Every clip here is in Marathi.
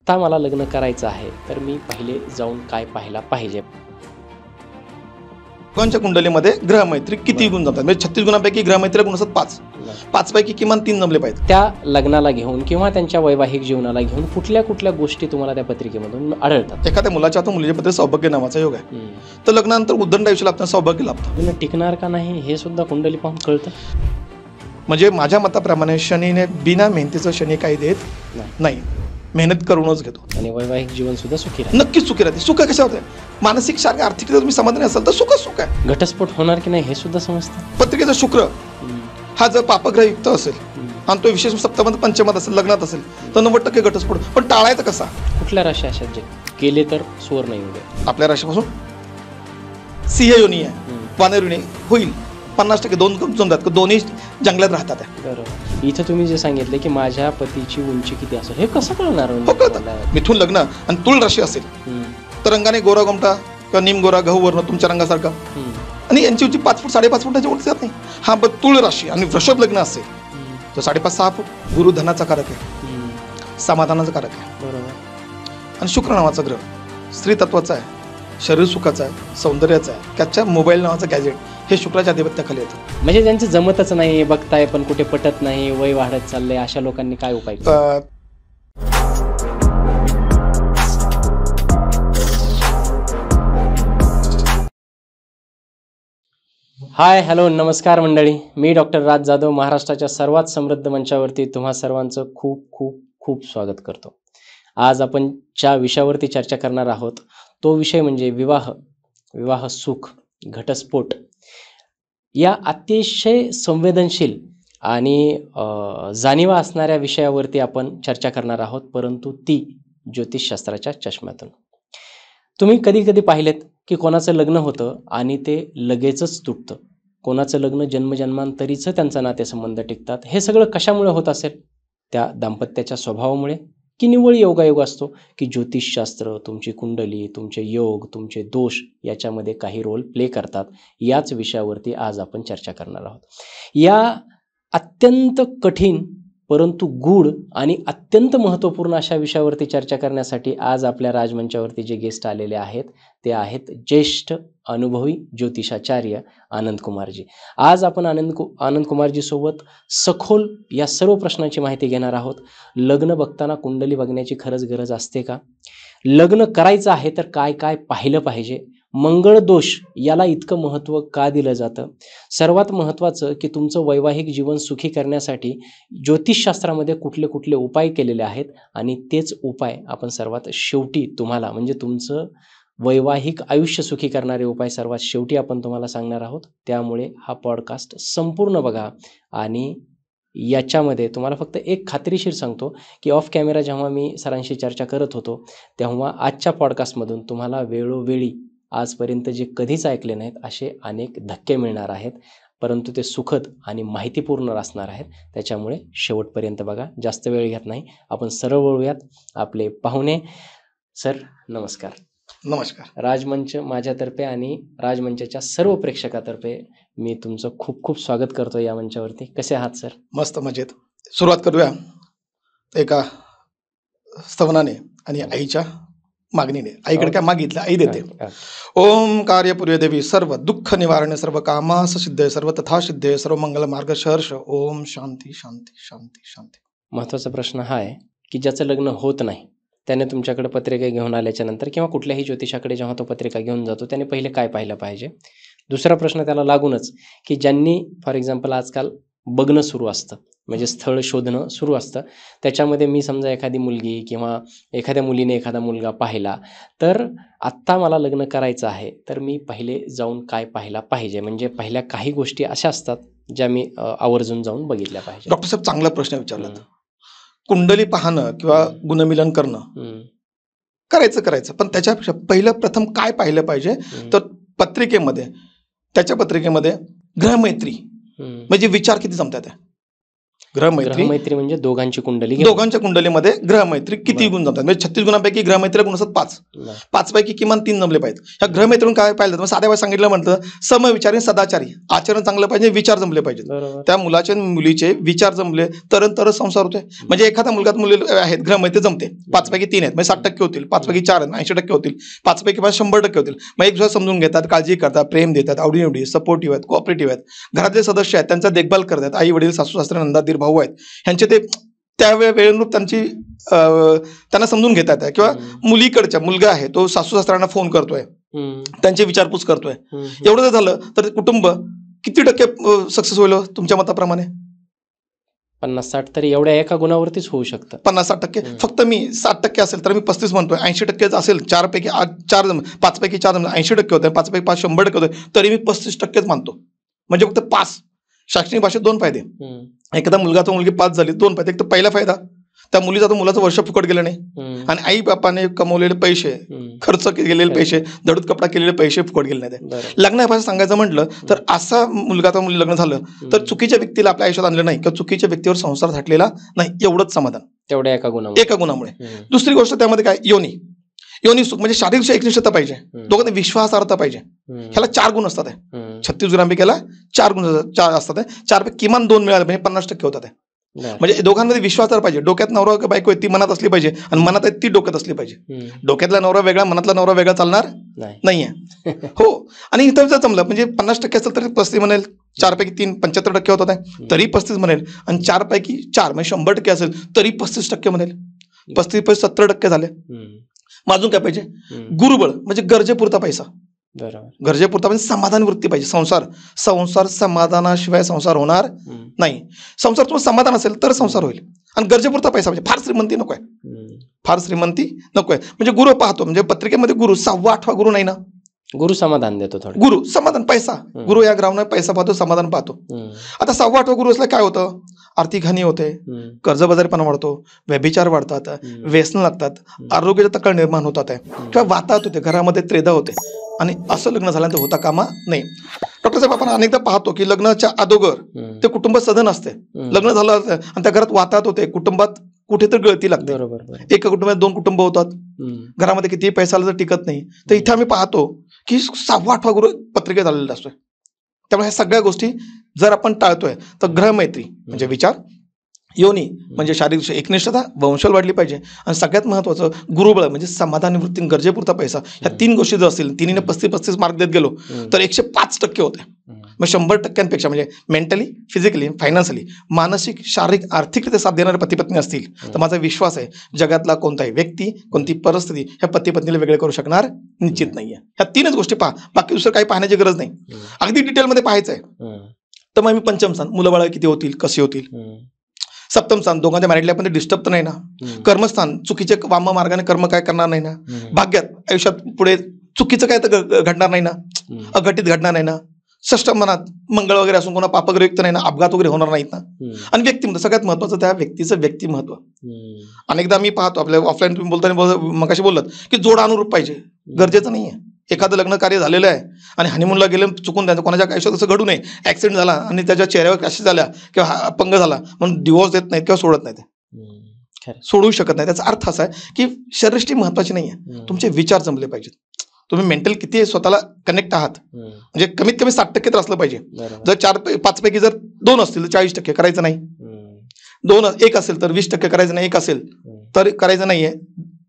आत्ता मला लग्न करायचं आहे तर मी पहिले जाऊन काय पाहायला पाहिजे? लोकांच्या कुंडलीमध्ये ग्रहमैत्री किती गुण जमतात? म्हणजे 36 गुणांपैकी ग्रहमैत्री गुण असतात 5. 5 पैकी किमान 3 जमले पाहिजेत. त्या लग्नाला घेऊन किंवा त्यांच्या वैवाहिक जीवनाला घेऊन कुठल्या कुठल्या गोष्टी तुम्हाला त्या पत्रिकेमधून आढळतात? एखाद्या मुलाच्या हातून मुलीच्या पत्रिकेत सौभाग्य नावाचा योग आहे, तर लग्नानंतर उदंड आयुष्य लाभतं, सौभाग्य लाभतं. लग्न टिकणार का नाही हे सुद्धा कुंडली पाहून कळतं. म्हणजे माझ्या मताप्रमाणे शनीने बिना मेहनतीचं शनी काही देत नाही, मेहनत करूनच घेतो. आणि वैवाहिक जीवन सुद्धा सुखी राहतं. नक्कीच सुखी राहते. सुख कशा होते? मानसिक शारीरिक आर्थिक तुम्ही समाधानी असाल तर सुख आहे. घटस्फोट होणार की नाही हे सुद्धा समजतं. पत्रिकेचा शुक्र हा जर पापग्रहयुक्त असेल आणि तो विशेष सप्तमात पंचमात असेल, लग्नात असेल, तर 90% घटस्फोट. पण टाळायचा कसा? कुठल्या राशी अशा जे केले तर सुवर्ण येऊ दे. आपल्या राशीपासून सिंह योनी आहे, वानर योनी होईल. 50% दोन जमतात, दोन्ही जंगलात राहतात. बरोबर. इथं तुम्ही जे सांगितले की माझ्या पतीची उंची किती असेल हे कसं कळणार? हो, कळतं. मिथुन लग्न आणि तुळ राशी असेल तर रंगाने गोरा गोमटा किंवा निम गोरा गहू वर्ण तुमच्या रंगासारखा, आणि यांची उंची 5 फूट 5.5 फुटाची उंची जात नाही. हा तुळ राशी आणि वृषभ लग्न असेल तर 5.5-6 फूट. गुरु धनाचा कारक आहे, समाधानाचा कारक आहे. बरोबर. आणि शुक्र नावाचा ग्रह स्त्री तत्वाचा आहे, शरीर सुखाचा आहे, सौंदर्याचा आहे. त्याच्या मोबाईल नावाचं गॅजेट हे शुक्राच्या आधिपत्याखाली येतं. म्हणजे ज्यांचं जमतच नाही, बघताय पण कुठे पटत नाही, वय वाढत चाललंय, अशा लोकांनी काय उपाय? हाय, हॅलो, नमस्कार मंडळी. मी डॉक्टर राज जाधव महाराष्ट्राच्या सर्वात समृद्ध मंचावरती तुम्हा सर्वांचं खूप खूप खूप स्वागत करतो. आज आपण ज्या विषयावरती चर्चा करणार आहोत तो विषय म्हणजे विवाह सुख, घटस्फोट या अतिशय संवेदनशील आणि जाणीवा असणाऱ्या विषयावरती आपण चर्चा करणार आहोत, परंतु ती ज्योतिषशास्त्राच्या चष्म्यातून. तुम्ही कधी कधी पाहिलेत की कोणाचं लग्न होतं आणि ते लगेचच तुटतं, कोणाचं लग्न जन्मजन्मांतरीचं त्यांचा नातेसंबंध टिकतात. हे सगळं कशामुळे होत असेल? त्या दाम्पत्याच्या स्वभावामुळे की निव्वळ योगायोग असतो की ज्योतिषशास्त्र, तुमची कुंडली, तुमचे योग, तुमचे दोष याच्यामध्ये काही रोल प्ले करतात? याच विषयावरती आज आपण चर्चा करणार आहोत. या अत्यंत कठीण परंतु गूढ आणि अत्यंत महत्त्वपूर्ण अशा विषयावरती चर्चा करण्यासाठी आज आपल्या राजमंचावरती जे गेस्ट आलेले आहेत ते आहेत ज्येष्ठ अनुभवी ज्योतिषाचार्य आनंद कुमारजी. आज आपण आनंद कुमारजी सोबत सखोल या सर्व प्रश्नांची माहिती घेणार आहोत. लग्न बघताना कुंडली बघण्याची खरंच गरज असते का? लग्न करायचं आहे तर काय काय पाहिलं पाहिजे? मंगळ दोष याला इतकं महत्त्व का दिलं जातं? सर्वात महत्त्वाचं की तुमचं वैवाहिक जीवन सुखी करण्यासाठी ज्योतिषशास्त्रामध्ये कुठले कुठले उपाय केलेले आहेत आणि तेच उपाय आपण सर्वात शेवटी तुम्हाला, म्हणजे तुमचं वैवाहिक आयुष्य सुखी करणारे उपाय सर्वात शेवटी आपण तुम्हाला सांगणार आहोत. त्यामुळे हा पॉडकास्ट संपूर्ण बघा. आणि याच्यामध्ये तुम्हाला फक्त एक खात्रीशीर सांगतो की ऑफ कॅमेरा जेव्हा मी सरांशी चर्चा करत होतो तेव्हा आजच्या पॉडकास्टमधून तुम्हाला वेळोवेळी आजपर्यंत जे कधीच ऐकले नाहीत असे अनेक धक्के मिळणार आहेत, परंतु ते सुखद आणि माहितीपूर्ण असणार आहेत. त्याच्यामुळे शेवटपर्यंत बघा. जास्त वेळ घेत नाही, आपण सरळ वळूयात. आपले पाहुणे सर, नमस्कार. नमस्कार. राजमंच माझ्यातर्फे आणि राजमंचाच्या सर्व प्रेक्षकातर्फे मी तुमचं खूप खूप स्वागत करतो या मंचावरती. कसे आहात सर? मस्त, मजेत. सुरुवात करूया एका स्तवनाने आणि आईच्या मागणीने. आईकडे काय मागितलं, आई देते. ओम कार्यपूर्य देवी सर्व दुःख निवारण सर्व कामास सिद्धे सर्व तथा सिद्धे सर्व मंगल मार्ग सहर्ष. ओम शांती शांती शांती शांती. महत्त्वाचा प्रश्न हा आहे की ज्याचं लग्न होत नाही त्याने तुमच्याकडे पत्रिका घेऊन आल्याच्या नंतर किंवा कुठल्याही ज्योतिषाकडे जेव्हा तो पत्रिका घेऊन जातो त्याने पहिले काय पाहिलं पाहिजे? दुसरा प्रश्न त्याला लागूनच की ज्यांनी फॉर एक्झाम्पल आजकाल बघणं सुरू असतं, म्हणजे स्थळ शोधणं सुरू असतं, त्याच्यामध्ये मी समजा एखादी मुलगी किंवा एखाद्या मुलीने एखादा मुलगा पाहिला तर आत्ता मला लग्न करायचं आहे तर मी पहिले जाऊन काय पाहायला पाहिजे? म्हणजे पहिल्या काही गोष्टी अशा असतात ज्या मी आवर्जून जाऊन बघितल्या पाहिजे. डॉक्टर साहेब, चांगला प्रश्न विचारला. कुंडली पाहणं किंवा गुणमिलन करणं करायचं, पण त्याच्यापेक्षा पहिलं प्रथम काय पाहिलं पाहिजे? तर पत्रिकेमध्ये, त्याच्या पत्रिकेमध्ये ग्रहमैत्री म्हणजे विचार किती जमतात. ग्रहमैत्री ग्रहमैत्री म्हणजे दोघांची कुंडली घेऊन. दोघांच्या कुंडलीमध्ये ग्रहमैत्री किती गुण जमतात म्हणजे 36 गुणांपैकी ग्रहमैत्री गुण असतात 5. बरं. 5 पैकी किमान 3 जमले पाहिजेत. ह्या ग्रहमैत्रीतून काय पाहिलं तर साध्या सांगितलं म्हटलं समविचारी सदाचारी, आचरण चांगलं पाहिजे, विचार जमले पाहिजेत. बरोबर. त्या मुलाचे आणि मुलीचे विचार जमले तरच संसार होतोय. म्हणजे एखाद्या मुलगात मुली आहेत ग्रहमैत्री जमते 5 पैकी 3 आहेत म्हणजे 60% होतील, 5 पैकी 4 आहेत 80% होतील, 5 पैकी 100% होतील. मग एक दुसरा समजून घेतात, काळजी करतात, प्रेम देतात, आवडीनिवडी, सपोर्टिव्ह आहेत, कोऑपरेटिव्ह आहेत, घरातले सदस्य आहेत त्यांचा देखभाल करतात, आई वडील सासू सासरे नंदादीर भाऊ आहेत ह्यांचे ते त्या वेळेनुरूप त्यांची त्यांना समजून घेता येतं. किंवा मुलीकडच्या मुलगा आहे तो सासू सासऱ्यांना फोन करतोय, त्यांची विचारपूस करतोय. एवढं जर झालं तर कुटुंब किती टक्के सक्सेस होईल तुमच्या मताप्रमाणे? 50-60 तरी एवढ्या एका गुणावरतीच होऊ शकतं. 50-60%. फक्त मी 60% असेल तर मी 35 म्हणतोय. 80% असेल 4 पैकी 4 5 पैकी 4 80% होते, 5 पैकी 5 100% होते, तरी मी 35% मानतो. म्हणजे फक्त पास. शैक्षणिक भाषेत 2 फायदे. एखादा मुलगा तो मुलगी पास झाली 2 फायदे. एक तर पहिला फायदा त्या मुलीचा तो मुलाचं वर्ष फुकट गेलं नाही आणि आई बापाने कमवलेले पैसे, खर्च केलेले पैसे, दडूत कपडा केलेले पैसे फुकट गेले नाही. लग्नापासून सांगायचं म्हटलं तर असा मुलगा तर मुली लग्न झालं तर चुकीच्या व्यक्तीला आपल्या आयुष्यात आणलं नाही किंवा चुकीच्या व्यक्तीवर संसार थाटलेला नाही, एवढंच समाधान तेवढ्या एका गुणामुळे. दुसरी गोष्ट त्यामध्ये काय, योनी सुख म्हणजे शारीरिक एकनिष्ठता पाहिजे, दोघांना विश्वासार्हता पाहिजे. ह्याला 4 गुण असतात. 36 गुणांपैकी याला 4 गुण असतात. 4 पैकी किमान 2 मिळाले म्हणजे 50% होतात. म्हणजे दोघांमध्ये विश्वासार्ह पाहिजे. डोक्यात नवरा बायको ती मनात असली पाहिजे आणि मनात आहे ती डोक्यात असली पाहिजे. डोक्यातला नवरा वेगळा, मनातला नवरा वेगळा चालणार नाहीये. हो. आणि इथं जर जमलं म्हणजे 50% असेल तरी 35 म्हणेल, 4 पैकी 3 75% होतात आहे तरी 35 म्हणेल, आणि 4 पैकी 4 म्हणजे 100% असेल तरी 35% म्हणेल. 35 70% झाले. अजून काय पाहिजे? गुरुबळ म्हणजे गरजेपुरता पैसा. गरजेपुरता म्हणजे समाधान वृत्ती पाहिजे. संसार समाधानाशिवाय संसार होणार नाही. संसार तुम्हाला समाधान असेल तर संसार होईल. आणि गरजेपुरता पैसा पाहिजे. फार श्रीमंती नकोय, म्हणजे गुरु पाहतो म्हणजे पत्रिकेमध्ये गुरु 6वा 8वा गुरु नाही ना. गुरु समाधान देतो थोडं. गुरु समाधान पैसा. गुरु या ग्राउंड पैसा पाहतो, समाधान पाहतो. आता 6वा 8वा गुरु असला काय होतं? आर्थिक हानी होते, कर्जबाजारीपणा वाढतो, व्यभिचार वाढतात, व्यसन लागतात, आरोग्याच्या तक्रार निर्माण होतात किंवा वाताहत होते, घरामध्ये त्रेधा होते. आणि असं लग्न झाल्यानंतर होता कामा नाही. डॉक्टर साहेब आपण अनेकदा पाहतो की लग्नाच्या अगोदर ते कुटुंब सधन असते, लग्न झालं आणि त्या घरात वाताहत होते, कुटुंबात कुठेतरी गळती लागते. एका कुटुंबात 2 कुटुंब होतात, घरामध्ये कितीही पैसा आला तर टिकत नाही. तर इथे आम्ही पाहतो की 6वा 8वा गुरु पत्रिकेत आलेला असतोय. त्यामुळे ह्या सगळ्या गोष्टी जर आपण टाळतोय तर ग्रहमैत्री म्हणजे विचार, योनी म्हणजे शारीरिक एकनिष्ठता, वंशावळ वाढली पाहिजे, आणि सगळ्यात महत्वाचं गुरुबळ म्हणजे समाधान वृत्ती, गरजेपुरता पैसा. ह्या 3 गोष्टी जर असतील, 3 35 मार्क देत गेलो तर 105% होते. मग 100%पेक्षा म्हणजे मेंटली, फिजिकली, फायनान्शियली, मानसिक, शारीरिक, आर्थिकरित्या साथ देणारे पती पत्नी असतील तर माझा विश्वास आहे जगातला कोणताही व्यक्ती, कोणती परिस्थिती ह्या पती पत्नीला वेगळे करू शकणार निश्चित नाहीये. ह्या 3च गोष्टी पहा, बाकी दुसरं काही पाहण्याची गरज नाही. अगदी डिटेलमध्ये पाहायचं आहे तर मग मी पंचम स्थान, मुलं बाळ किती होतील, कशी होतील. सप्तम स्थान, दोघांच्या मॅरिड लाईफमध्ये डिस्टर्ब तर नाही ना. कर्मस्थान, चुकीचे वाम मार्गाने कर्म काय करणार नाही ना. भाग्यात, आयुष्यात पुढे चुकीचं काय तर घडणार नाही ना, अघटित घडणार नाही ना. षष्टम मनात, मंगळ वगैरे असून कोणा पापग्रयुक्त नाही ना, अपघात वगैरे होणार नाहीत ना. आणि व्यक्तिमत्व, सगळ्यात महत्वाचं त्या व्यक्तीचं व्यक्तिमत्व. अनेकदा मी पाहतो आपल्या ऑफलाईन तुम्ही बोलताना मगाशी बोललात की जोड अनुरूप पाहिजे, गरजेचं नाहीये. एखादं लग्न कार्य झालेलं आहे आणि हनीमूनला गेलं, चुकून त्यांचं कोणाच्या आयुष्यात असं घडू नये, ऍक्सिडेंट झाला आणि त्याच्या चेहऱ्यावर कशी झाल्या किंवा अपंग झाला म्हणून डिवोर्स देत नाहीत किंवा सोडत नाहीत, सोडू शकत नाही. त्याचा अर्थ असा आहे की शरीरष्टी महत्वाची नाहीये, तुमचे विचार जमले पाहिजेत. तुम्ही मेंटल किती स्वतःला कनेक्ट आहात, म्हणजे कमीत कमी 60% तर असलं पाहिजे. जर 4-5 पैकी जर 2 असतील तर 40% करायचं नाही. 1 असेल तर 20% करायचं नाही. 1 असेल तर करायचं नाहीये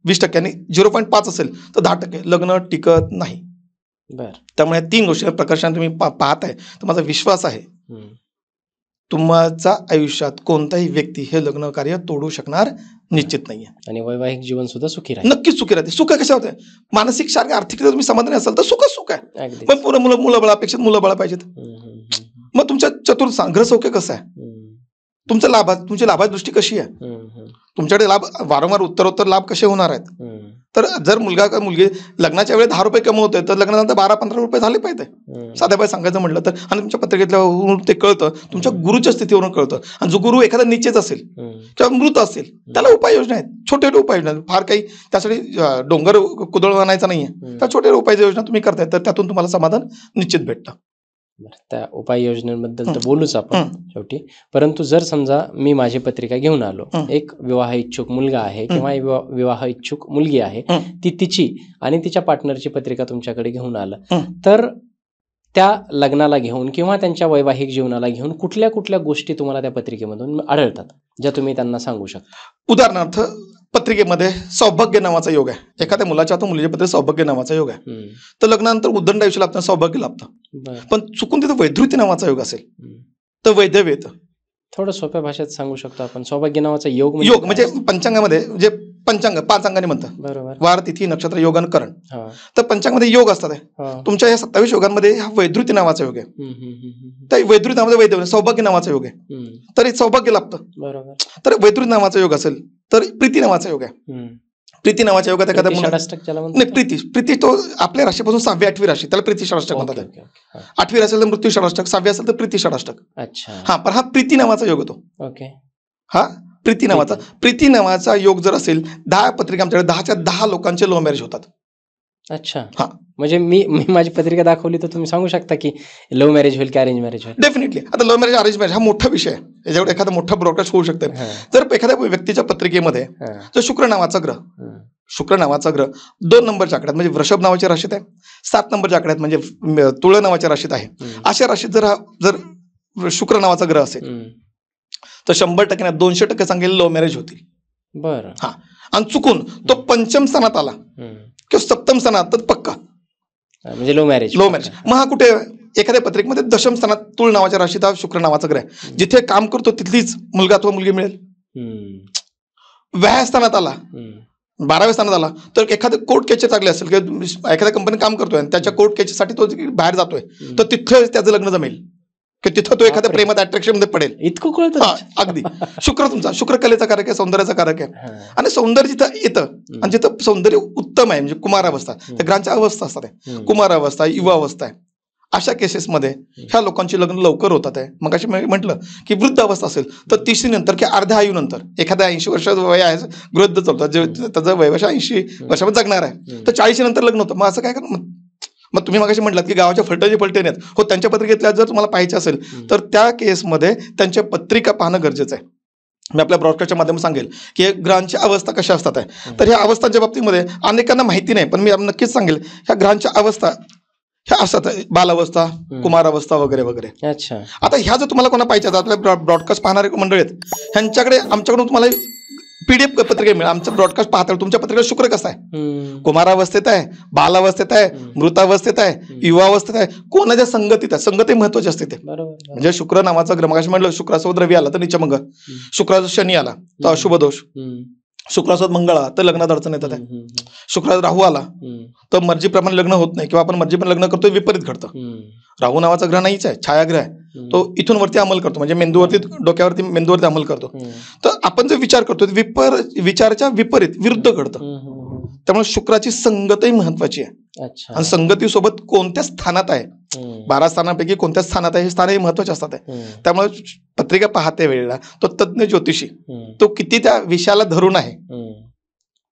20% आणि 0.5 असेल तर 10%. लग्न टिकत नाही. त्यामुळे 3 गोष्टी प्रकर्षाने तुम्ही पाहताय तर माझा विश्वास आहे तुमच्या आयुष्यात कोणताही व्यक्ती हे लग्न कार्य तोडू शकणार निश्चित नाहीये. आणि वैवाहिक जीवन सुद्धा सुखी राहील. नक्कीच सुखी राहते. सुख कशा होते? मानसिक, शारीरिक, आर्थिक तुम्ही समाधानी असाल तर सुख आहे. पण पुढे मुलं बाळा पाहिजेत. मग तुमच्या चतुर्थ ग्रहसौख्य कसं आहे? तुमची लाभाची दृष्टी कशी आहे? तुमच्याकडे लाभ वारंवार उत्तरोत्तर लाभ कसे होणार आहेत? तर जर मुलगा का मुलगी लग्नाच्या वेळी 10 रुपये कमवतोय तर लग्नानंतर 12-15 रुपये झाले पाहिजे. साध्या पाय सांगायचं म्हटलं तर. आणि तुमच्या पत्रिकेतल्या ते कळतं, तुमच्या गुरुच्या स्थितीवरून कळतं. आणि जो गुरु एखादा निश्चित असेल किंवा मृत असेल त्याला उपाययोजना आहेत, छोटे उपाययोजना. फार काही त्यासाठी डोंगर कुदळ आणायचा नाहीये, त्या छोट्या उपाययोजना तुम्ही करताय तर त्यातून तुम्हाला समाधान निश्चित भेटतं. बरं, त्या उपाययोजनेबद्दल तर बोलूच आपण शेवटी. परंतु जर समजा मी माझी पत्रिका घेऊन आलो, एक विवाह इच्छुक मुलगा आहे किंवा विवाह इच्छुक मुलगी आहे, ती तिची आणि तिच्या पार्टनरची पत्रिका तुमच्याकडे घेऊन आलं, तर त्या लग्नाला घेऊन किंवा त्यांच्या वैवाहिक जीवनाला घेऊन कुठल्या कुठल्या गोष्टी तुम्हाला त्या पत्रिकेमधून आढळतात ज्या तुम्ही त्यांना सांगू शकता? उदाहरणार्थ पत्रिकेमध्ये सौभाग्य नावाचा योग आहे. एखाद्या मुलाच्या हातून मुलीच्या पत्रिकेत सौभाग्य नावाचा योग आहे, तर लग्नानंतर उदंड आयुष्य लाभतं, सौभाग्य लाभतं. पण चुकून तिथं वैधृती नावाचा योग असेल तर वैधव्य येतं. थोडं सोप्या भाषेत सांगू शकतो आपण? सौभाग्य नावाचा योग योग म्हणजे पंचांगामध्ये जे पंचांग 5 अंगाने म्हणतात, बरोबर, वार, तिथी, नक्षत्र, योग आणि करण. तर पंचांगामध्ये योग असतात. तुमच्या या 27 योगांमध्ये हा वैधृती नावाचा योग आहे. तर वैधृती नावाचा वैधव्य, सौभाग्य नावाचा योग आहे, तर सौभाग्य लाभतं. बरोबर. तर वैधृती नावाचा योग असेल तर प्रीती नावाचा योग आहे. प्रीती नावाच्या योगात एखादा प्रीती तो आपल्या राशीपासून 6वी 8वी राशी, त्याला प्रीती षडाष्टक म्हणतात. 8वी राशी असेल तर मृत्यू षडाष्टक, 6वी असेल तर प्रीती षडाष्टक. अच्छा, पण हा प्रीती नावाचा योग होतो. ओके, हा प्रीती नावाचा योग जर असेल, 10 पत्रिका आमच्याकडे 10च्या 10 लोकांचे लव्ह मॅरेज होतात. अच्छा, म्हणजे मी माझी पत्रिका दाखवली तर तुम्ही सांगू शकता की लव्ह मॅरेज होईल की अरेंज मॅरेज होईल? डेफिनेटली. आता लव्ह मॅरेज अरेंज मॅरेज हा मोठा विषय आहे, याच्यावर एखादा मोठा ब्रॉडकास्ट होऊ शकते. जर एखाद्या व्यक्तीच्या पत्रिकेमध्ये जर शुक्र नावाचा ग्रह 2 नंबरच्या आकड्यात म्हणजे वृषभ नावाच्या राशीत आहे, 7 नंबरच्या आकड्यात म्हणजे तुळ नावाच्या राशीत आहे, अशा राशीत जर शुक्र नावाचा ग्रह असेल तर 100% नाही 200% सांगेल लव्ह मॅरेज होतील. बरं. आणि चुकून तो पंचम स्थानात आला किंवा सप्तम स्थानात तर पक्का म्हणजे लव्ह मॅरेज. मग हा कुठे एखाद्या पत्रिकेमध्ये दशम स्थानात तुळ नावाच्या राशीत हा शुक्र नावाचा ग्रह आहे, जिथे काम करतो तिथलीच मुलगा अथवा मुलगी मिळेल. व्याह स्थानात आला, 12व्या स्थानात आला तर एखादं कोर्ट केसचे चांगले असेल किंवा एखाद्या कंपनी काम करतोय आणि त्याच्या कोर्ट केससाठी तो बाहेर जातोय तर तिथे त्याचं लग्न जमेल की तिथं तो एखाद्या प्रेमात अट्रॅक्शन मध्ये पडेल. इतकं कळतं? अगदी. शुक्र कलेचा कारक आहे, सौंदर्याचा कारक आहे, आणि सौंदर्य जिथं येतं आणि जिथं सौंदर्य उत्तम आहे म्हणजे कुमारावस्था, त्या ग्रहांच्या अवस्था असतात, कुमारावस्था, युवावस्था आहे, अशा केसेसमध्ये ह्या लोकांची लग्न लवकर होतात आहे. मग अशी म्हटलं की वृद्ध अवस्था असेल तर 30 नंतर किंवा अर्ध्या आयुनंतर, एखाद्या 80 वर्षाचं वय आहे, गृहस्थ चालतात, त्याचं वय 80 वर्षामध्ये जगणार आहे तर 40 नंतर लग्न होतं. मग असं काय कर, मग तुम्ही मगाशी म्हटलात की गावाच्या फलटणी आहेत, हो, त्यांच्या पत्रिकेतल्या जर तुम्हाला पाहायचे असेल तर त्या केसमध्ये त्यांच्या पत्रिका पाहणं गरजेचं आहे. मी आपल्या ब्रॉडकास्टच्या माध्यमातून सांगेल की ग्रहांच्या अवस्था कशा असतात आहे. तर ह्या अवस्थांच्या बाबतीमध्ये अनेकांना माहिती नाही, पण मी नक्कीच सांगेल ह्या ग्रहांच्या अवस्था ह्या असतात, बालावस्था, कुमारावस्था वगैरे वगैरे. अच्छा, आता ह्या जर तुम्हाला कोणा पाहिजे, आपल्या ब्रॉडकास्ट पाहणारे मंडळी आहेत, ह्यांच्याकडे आमच्याकडून तुम्हाला PDF पत्रिका मिळेल. आमचं ब्रॉडकास्ट पाहता तुमच्या पत्रिकेत शुक्र कसा आहे, कुमारावस्थेत आहे, बालावस्थेत आहे, मृतावस्थेत आहे, युवावस्थेत आहे, कोणाच्या संगतीत आहे. संगती महत्वाची असते ते. म्हणजे शुक्र नावाचा ग्रह, मगाशी म्हटलं शुक्रासोबत रवी आला तर नीचभंग, शुक्राचा शनी आला तर अशुभ दोष, शुक्रासोबत मंगळ आला तर लग्नात अडचण येतात, शुक्रात राहू आला तर मर्जीप्रमाणे लग्न होत नाही किंवा आपण मर्जीप्रमाणे लग्न करतो विपरीत घडतं. राहू नावाचा ग्रह नाहीच आहे, छायाग्रह आहे, तो इथून वरती अंमल करतो, म्हणजे मेंदूवरती, डोक्यावरती, मेंदूवरती अंमल करतो. तर आपण जे विचार करतो विचाराच्या विपरीत विरुद्ध घडतं. त्यामुळे शुक्राची संगतही महत्वाची आहे. आणि संगतीसोबत कोणत्या स्थानात आहे, 12 स्थानांपैकी कोणत्या स्थानात आहे हे स्थानही महत्वाचे असतात. त्यामुळे पत्रिका पाहते वेळेला तो तज्ञ ज्योतिषी तो किती त्या विषयाला धरून आहे,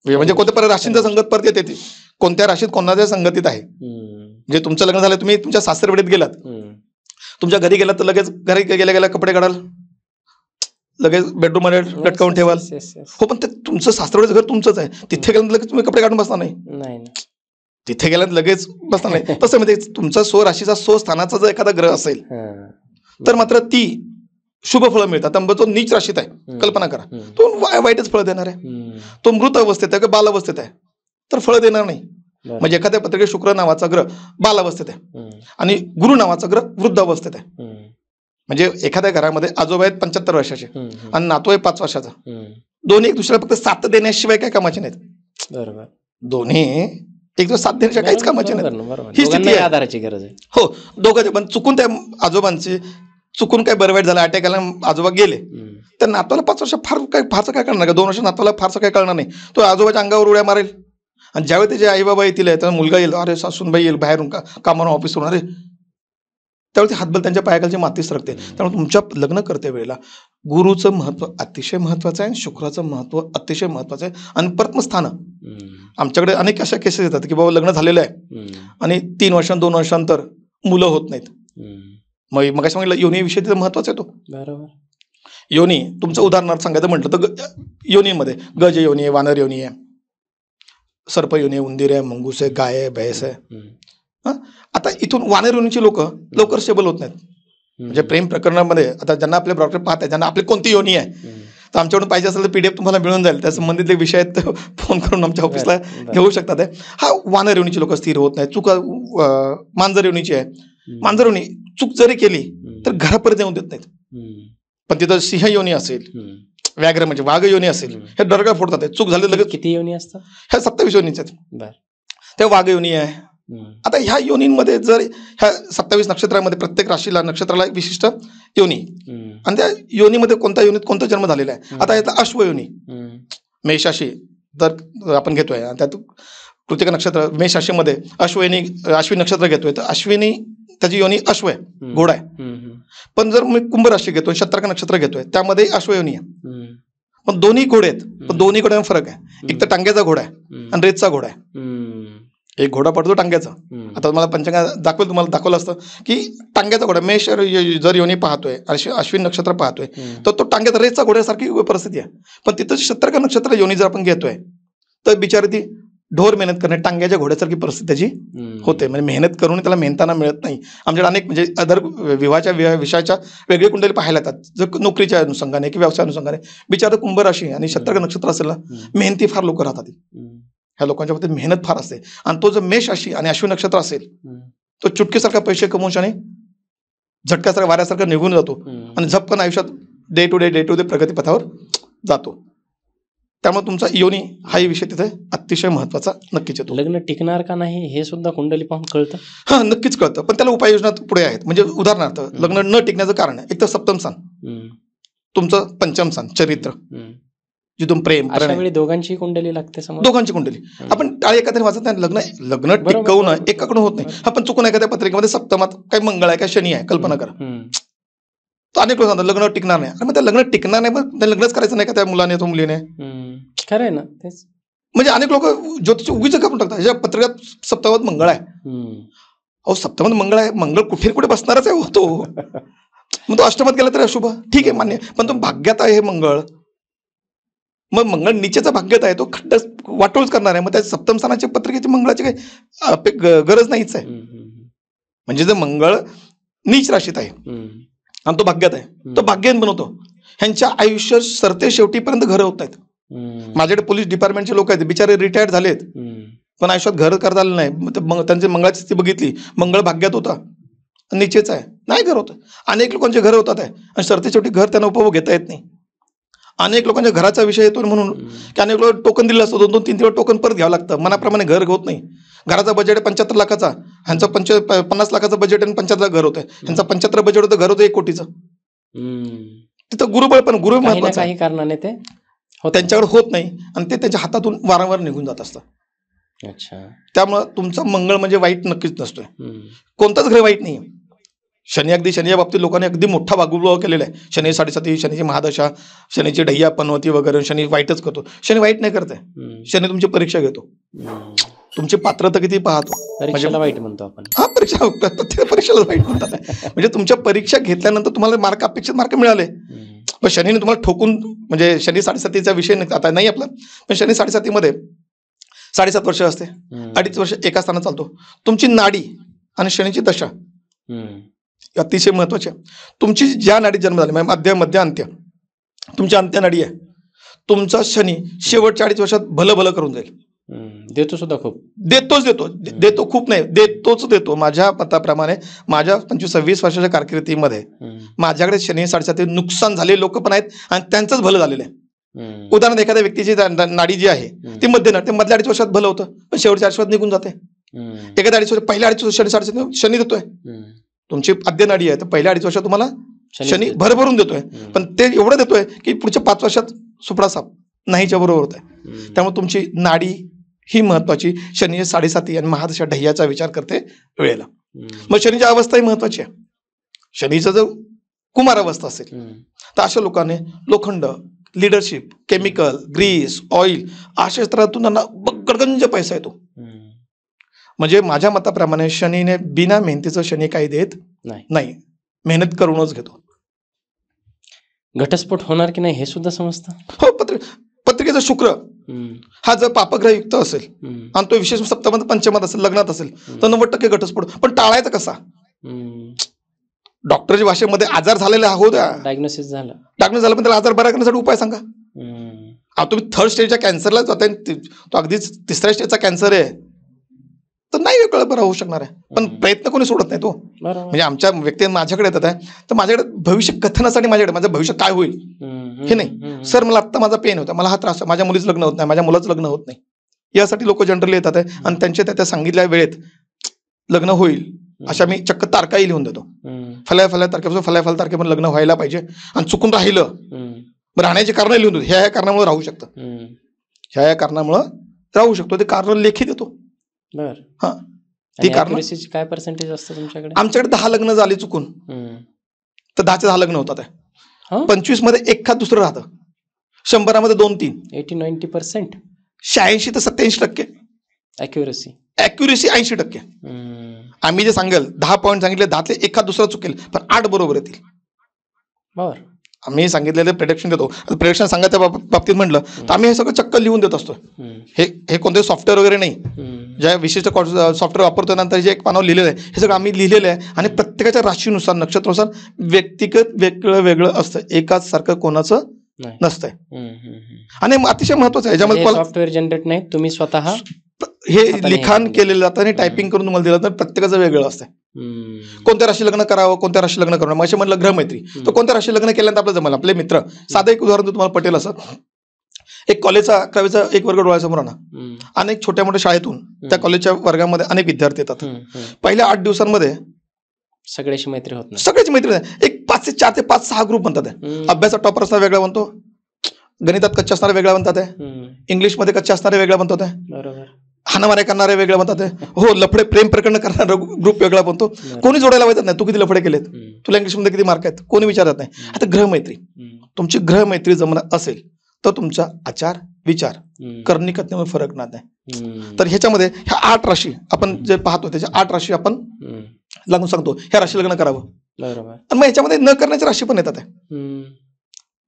म्हणजे कोणत्या परत राशींचा संगत परत येते, कोणत्या राशीत कोणाच्या संगतीत आहे. म्हणजे तुमचं लग्न झालं, तुम्ही तुमच्या सासरवाडीत गेलात, तुमच्या घरी गेलात तर लगेच घरी गेल्या कपडे काढाल, लगेच बेडरूम मध्ये लटकावून ठेवाल. हो, पण ते तुमचं सासरवाडीचं घर तुमचंच आहे, तिथे गेल्यानंतर लगेच तुम्ही कपडे काढून बसणार नाही, तिथे गेल्यानंतर लगेच बसणार नाही. तसं म्हणजे तुमचा स्वराशीचा स्थानाचा जर एखादा ग्रह असेल तर मात्र ती शुभ फळं मिळतात. तो नीच राशीत आहे, कल्पना करा, तो वाईटच फळ देणार आहे. तो मृत अवस्थेत आहे किंवा बाल अवस्थेत आहे तर फळ देणार नाही. म्हणजे एखाद्या पत्रिकेत शुक्र नावाचा ग्रह बाल अवस्थेत आहे आणि गुरु नावाचा ग्रह वृद्ध अवस्थेत आहे, म्हणजे एखाद्या घरामध्ये आजोबा आहेत 75 वर्षाचे आणि नातू आहे 5 वर्षाचा, दोन्ही एक दुसऱ्याला फक्त साथ देण्याशिवाय काय कामाचे नाहीत. बरोबर, दोन्ही एक दिवस साथ देण्याच्या काहीच कामाचे नाहीत. ही स्थिती आधाराची गरज आहे. हो, दोघांचे. पण चुकून त्या आजोबांचे चुकून काय बरं वाईट झालं, अटॅक आला, आजोबा गेले, तर नातवाला 5 वर्ष फारसं काय कळणार का, 2 वर्ष नातवाला फारसं काय कळणार नाही. तो आजोबाच्या अंगावर उड्या मारेल आणि ज्यावेळी त्याचे आई बाबा येतील, तर मुलगा येईल, अरे सासूनबाई येईल बाहेरून कामावर ऑफिसवरून, अरे त्यावेळी ते हातबल त्यांच्या पायाखालची माती सरकते. त्यामुळे तुमच्या लग्न करते वेळेला गुरुचं महत्व अतिशय महत्वाचं आहे, शुक्राचं महत्व अतिशय महत्वाचं आहे. आणि परत्मस्थान, आमच्याकडे अनेक अशा केसेस येतात की बाबा लग्न झालेलं आहे आणि 3 वर्षांत 2 वर्षांतर मुलं होत नाहीत. मग सांगितलं योनी विषय तिथं महत्वाचा आहे. तो बरोबर. योनी तुमचं उदाहरणार्थ सांगायचं म्हटलं तर योनीमध्ये गज योनी आहे, वानर योनी आहे, सर्प योनी आहे, उंदीर आहे, मंगूस आहे, गाय आहे, भैंस आहे. आता इथून वानर योनीची लोक लवकर स्टेबल होत नाहीत. म्हणजे प्रेम प्रकरणामध्ये आता ज्यांना आपले डॉक्टर पाहत आहेत, ज्यांना आपली कोणती योनी आहे तर आमच्याकडून पाहिजे असेल तर PDF तुम्हाला मिळून जाईल. त्या संबंधित विषय आहेत फोन करून आमच्या ऑफिसला घेऊ शकतात. हा वानर योनीची लोक स्थिर होत नाही. चूक मांजर योनीची आहे. मांजर योनी चूक जरी केली तर घरापर्यंत येऊन देत नाहीत. पण तिथं सिंह योनी असेल, व्याघ्र म्हणजे वाघ योनी असेल, हे डरगळ फोडतात. चूक झाली लगेच. किती योनी असतात? ह्या 27 योनीच आहेत. त्या वाघ योनी आहे. आता ह्या योनींमध्ये जर ह्या 27 नक्षत्रामध्ये प्रत्येक राशीला नक्षत्राला एक विशिष्ट योनी, आणि त्या योनीमध्ये कोणत्या योनीत कोणता जन्म झालेला आहे. आता यातला अश्व योनी मेष राशी जर आपण घेतोय, त्यात कृतिका नक्षत्र मेष राशीमध्ये अश्विनी नक्षत्र घेतोय तर अश्विनी त्याची योनी अश्व आहे, घोडा आहे. पण जर मी कुंभ राशी घेतोय, शत्रक नक्षत्र घेतोय, त्यामध्ये अश्व योनी आहे. पण दोन्ही घोडे आहेत. पण दोन्ही घोड्यामध्ये फरक आहे. एक तर टांग्याचा घोडा आहे आणि रेतचा घोडा आहे. एक घोडा पडतो टांग्याचा. आता मला पंचांग दाखवलं असतं की टांग्याचा घोडा मेष जर योनी पाहतोय, अश्विन नक्षत्र पाहतोय, तर तो टांग्याचा रेतचा घोड्यासारखी परिस्थिती आहे. पण तिथं शत्रक नक्षत्र योनी जर आपण घेतोय तर बिचारी ती ढोर मेहनत करणे, टांग्याच्या घोड्यासारखी परिस्थिती त्याची होते. म्हणजे मेहनत करून त्याला मेहनताना मिळत नाही. आमच्याकडे अनेक म्हणजे अदर विवाहाच्या विषयाच्या वेगळी कुंडली पाहायला येतात. जर नोकरीच्या अनुषंगाने किंवा व्यवसाय अनुषंगाने बिचारा कुंभ राशी आणि शत्रक नक्षत्र असेल ना, मेहनती फार लोक राहतात. ह्या लोकांच्या बाबतीत मेहनत फार असते. आणि तो जर मेष राशी आणि अश्विन नक्षत्र असेल तो चुटकीसारखा पैसे कमवून आणि झटक्यासारखा वाऱ्यासारखा निघून जातो आणि झपकन आयुष्यात डे टू डे प्रगतीपथावर जातो. त्यामुळे तुमचा योनी हाही विषय तिथे अतिशय महत्वाचा नक्कीच येतो. लग्न टिकणार का नाही हे सुद्धा कुंडली पाहून कळतं. हा, नक्कीच कळतं. पण त्याला उपाययोजना पुढे आहेत. म्हणजे उदाहरणार्थ लग्न न टिकण्याचं कारण आहे एक तर सप्तम स्थान, तुमचं पंचम स्थान चरित्र, जिथून प्रेम, वेळी दोघांची कुंडली लागते. दोघांची कुंडली आपण टाळी एखाद्या वाचत नाही. लग्न टिकवणं एकाकडून होत नाही. आपण चुकून एखाद्या पत्रिकेमध्ये सप्तमात काही मंगळ आहे, काय शनी आहे, कल्पना करा. तर अनेक लोक सांगतात लग्न टिकणार नाही. आणि मग त्या लग्न टिकणार नाही, मग लग्नच करायचं नाही का त्या मुलाने, तो मुलीने. खरं आहे ना तेच. म्हणजे अनेक लोक ज्योतिष उगीच कापून टाकतात. ह्याच्या पत्रिकेत सप्तमात मंगळ आहे. अहो सप्तमात मंगळ आहे, मंगळ कुठे बसणारच आहे तो. मग तो अष्टमात गेला तरी अशुभ, ठीक आहे मान्य. पण तो भाग्यात आहे हे मंगळ, मग मंगळ नीचेचा भाग्यात आहे, तो खड्ड वाटोळच करणार आहे. मग त्या सप्तम स्थानाच्या पत्रिकेची मंगळाची काही गरज नाहीच आहे. म्हणजे जर मंगळ नीच राशीत आहे आणि तो भाग्यात आहे, तो भाग्यहीन बनवतो. ह्यांच्या आयुष्य सरते शेवटीपर्यंत घर होत नाहीत. माझ्याकडे पोलीस डिपार्टमेंटचे लोक आहेत, बिचारे रिटायर्ड झालेत पण आयुष्यात घर करता आलं नाही. त्यांची मंगळाची स्थिती बघितली, मंगळ भाग्यात होता, नीचेच आहे, नाही घर होतं. अनेक लोकांचे घर होतात आहे आणि सरते शेवटी घर त्यांना उपभोग घेता येत नाही. अनेक लोकांच्या घराचा विषय येतो म्हणून की अनेक लोक टोकन दिलं असतं, 2-3 टोकन परत घ्यावं लागतं. मनाप्रमाणे घर होत नाही. घराचा बजेट आहे 75 लाखाचा, ह्यांचा 50 लाखाचं बजेट आणि 75 लाख घर होतं. ह्यांचा 75 बजेट होतं, घर होतं 1 कोटीचं. तिथं गुरुबळ पण गुरु महत्वाचं काही कारणाने ते त्यांच्याकडे होत नाही आणि ते त्यांच्या हातातून वारंवार निघून जात असतं. अच्छा. त्यामुळं तुमचं मंगळ म्हणजे वाईट नक्कीच नसतोय. कोणताच ग्रह वाईट नाही. शनी या बाबतीत लोकांनी अगदी मोठा बागुलगाव केलेला आहे. शनी 7.5, शनीची महादशा, शनीची ढय्या पनवती वगैरे, शनी वाईटच करतो. शनी वाईट नाही करत आहे. शनी तुमची परीक्षा घेतो, तुमची पात्रता किती पाहतो. परीक्षेला वाईट म्हणतो आपण. हा, परीक्षेला वाईट म्हणतात. म्हणजे तुमच्या परीक्षा घेतल्यानंतर तुम्हाला मार्क, अपेक्षित मार्क मिळाले, पण शनीने तुम्हाला ठोकून, म्हणजे शनी 7.5चा विषय आता नाही आपला, पण शनी 7.5मध्ये 7.5 वर्ष असते, 2.5 वर्ष एका स्थानात चालतो. तुमची नाडी आणि शनीची दशा अतिशय महत्वाची आहे. तुमची ज्या नाडीत जन्म झाले, मध्य अंत्य, तुमची अंत्य नाडी आहे, तुमचा शनी शेवटच्या 2.5 वर्षात भलं करून जाईल. देतो सुद्धा खूप, देतो खूप नाही, देतो. माझ्या मताप्रमाणे माझ्या 25-26 वर्षाच्या कारकिर्दीमध्ये माझ्याकडे शनी 7.5 नुकसान झालेले लोक पण आहेत आणि त्यांचंच भलं झालेलं आहे. उदाहरण, एखाद्या व्यक्तीची नाडी जी आहे ती मध्य नाडी, ते मधल्या 2.5 वर्षात भलं होतं पण शेवटच्या 2.5 वर्षात निघून जाते. एखाद्या 2.5 वर्ष, पहिल्या 2.5 वर्ष शनी 7.5 शनी देतोय. तुमची आद्य नाडी आहे तर पहिल्या 2.5 वर्षात तुम्हाला शनी भरभरून देतोय, पण ते एवढं देतोय की पुढच्या 5 वर्षात सुपडा साप नाहीच्या बरोबर होत आहे. त्यामुळे तुमची नाडी ही महत्वाची. शनी 7.5 आणि महादशा ढय्याचा विचार करते वेळेला. मग शनीची अवस्था ही महत्वाची आहे. शनीचं जर कुमार अवस्था असेल तर अशा लोकांनी लोखंड, लिडरशिप, केमिकल, ग्रीस, ऑइल अशा क्षेत्रातून त्यांना गडगंज पैसा येतो. म्हणजे माझ्या मताप्रमाणे शनीने बिना मेहनतीचं शनी काही देत नाही. मेहनत करूनच घेतो. घटस्फोट होणार की नाही हे सुद्धा समजतं. हो, पत्रिकेचा शुक्र हा जर पापग्रहयुक्त असेल आणि तो विशेष सप्तमात पंचमात असेल, लग्नात असेल, तर 90% घटस्फोट. पण टाळायचा कसा? डॉक्टरच्या भाषेमध्ये आजार झालेला हो द्या, डायग्नोसिस झालं, पण त्याला आजार बरा करण्यासाठी उपाय सांगा. तुम्ही थर्ड स्टेजच्या कॅन्सरला जाताय, तो अगदीच तिसऱ्या स्टेजचा कॅन्सर आहे, तर नाही वेगळं बरं होऊ शकणार आहे. पण प्रयत्न कोणी सोडत नाही तो. म्हणजे आमच्या व्यक्ती माझ्याकडे येतात आहे, तर माझ्याकडे भविष्य कथनासाठी माझं भविष्य काय होईल हे नाही. सर मला आत्ता माझा पेन होता, मला हा त्रास, माझ्या मुलीचं लग्न होत नाही, माझ्या मुलाचं लग्न होत नाही, यासाठी लोक जनरली येतात आहे. आणि त्यांच्या त्या सांगितल्या वेळेत लग्न होईल अशा मी चक्क तारखाही लिहून देतो. फल्या तारखेपासून फल्या तारखेपर्यंत लग्न व्हायला पाहिजे. आणि चुकून राहिलं राहण्याची कारण लिहून देतो. ह्या कारणामुळे राहू शकतं, ह्या कारणामुळे राहू शकतो, ते कारण लेखी देतो. हा, ती कारण काय पर्सेंटेज असतं तुमच्याकडे? आमच्याकडे 10 लग्न झाली चुकून, तर 10चे 10 लग्न होतात. 25 मध्ये एखाद दुसरं राहतं, 100 मध्ये 2-3, 80-90%, 86 ते 87% अॅक्युरेसी 80%. आम्ही जे सांगेल 10 पॉईंट सांगितले, 10तले एखाद दुसरा चुकेल, पण 8 बरोबर येतील. बरोबर, आम्ही सांगितलेले प्रेडिक्शन देतो. प्रेडिक्शन सांगायच्या बाबतीत म्हटलं तर आम्ही हे सगळं चक्क लिहून देत असतो. हे कोणते सॉफ्टवेअर वगैरे नाही, ज्या विशिष्ट सॉफ्टवेअर वापरतो नंतर जे एक पानावर लिहिलेलं आहे, हे सगळं आम्ही लिहिलेलं आहे. आणि प्रत्येकाच्या राशीनुसार, नक्षत्रानुसार व्यक्तिगत वेगळं असतं, एकाच सारखं कोणाचं नसतंय. आणि अतिशय महत्वाचं आहे, याच्यामध्ये सॉफ्टवेअर जनरेट नाही, तुम्ही स्वतः हे लिखाण केलेलं जातं आणि टायपिंग करून तुम्हाला दिलं तर प्रत्येकाचं वेगळं असतं. कोणत्या राशी लग्न करावं, कोणत्या राशी लग्न करणं, मग म्हणलं ग्रहमैत्री, तर कोणत्या राशी लग्न केल्यानंतर आपलं जमलं. आपले मित्र, साधं एक उदाहरण तुम्हाला पटेल असं, एक कॉलेजचा 11वीचा एक वर्ग डोळ्यासमोर आणा, अनेक छोट्या मोठ्या शाळेतून त्या कॉलेजच्या वर्गामध्ये अनेक विद्यार्थी येतात. पहिल्या 8 दिवसांमध्ये सगळ्याची मैत्री होत नाही, सगळ्याची मैत्री नाही. एक 4 ते 5-6 ग्रुप बनतात. अभ्यासात टॉपर असणारा वेगळा बनतो, गणितात कच्चे असणारे वेगळा बनतात, इंग्लिशमध्ये कच्चे असणारे वेगळा बनतात, बरोबर, हाणामारे करणारे वेगळं बनतात, हो लफडे प्रेम प्रकरण करणारा ग्रुप वेगळा बनतो. कोणी जोडायला पाहिजे नाही, तू किती लफडे केलेत, तुला इंग्लिशमध्ये किती मार्क आहेत, कोणी विचारत नाही. आता ग्रहमैत्री, तुमची ग्रहमैत्री जमणार असेल तर तुमचा आचार विचार करणी कथनेमध्ये फरक नाही. तर ह्याच्यामध्ये ह्या 8 राशी आपण जे पाहतो, त्याच्या 8 राशी आपण लागून सांगतो, ह्या राशी लग्न करावं. बरोबर, आणि मग ह्याच्यामध्ये न करण्याच्या राशी पण येतात.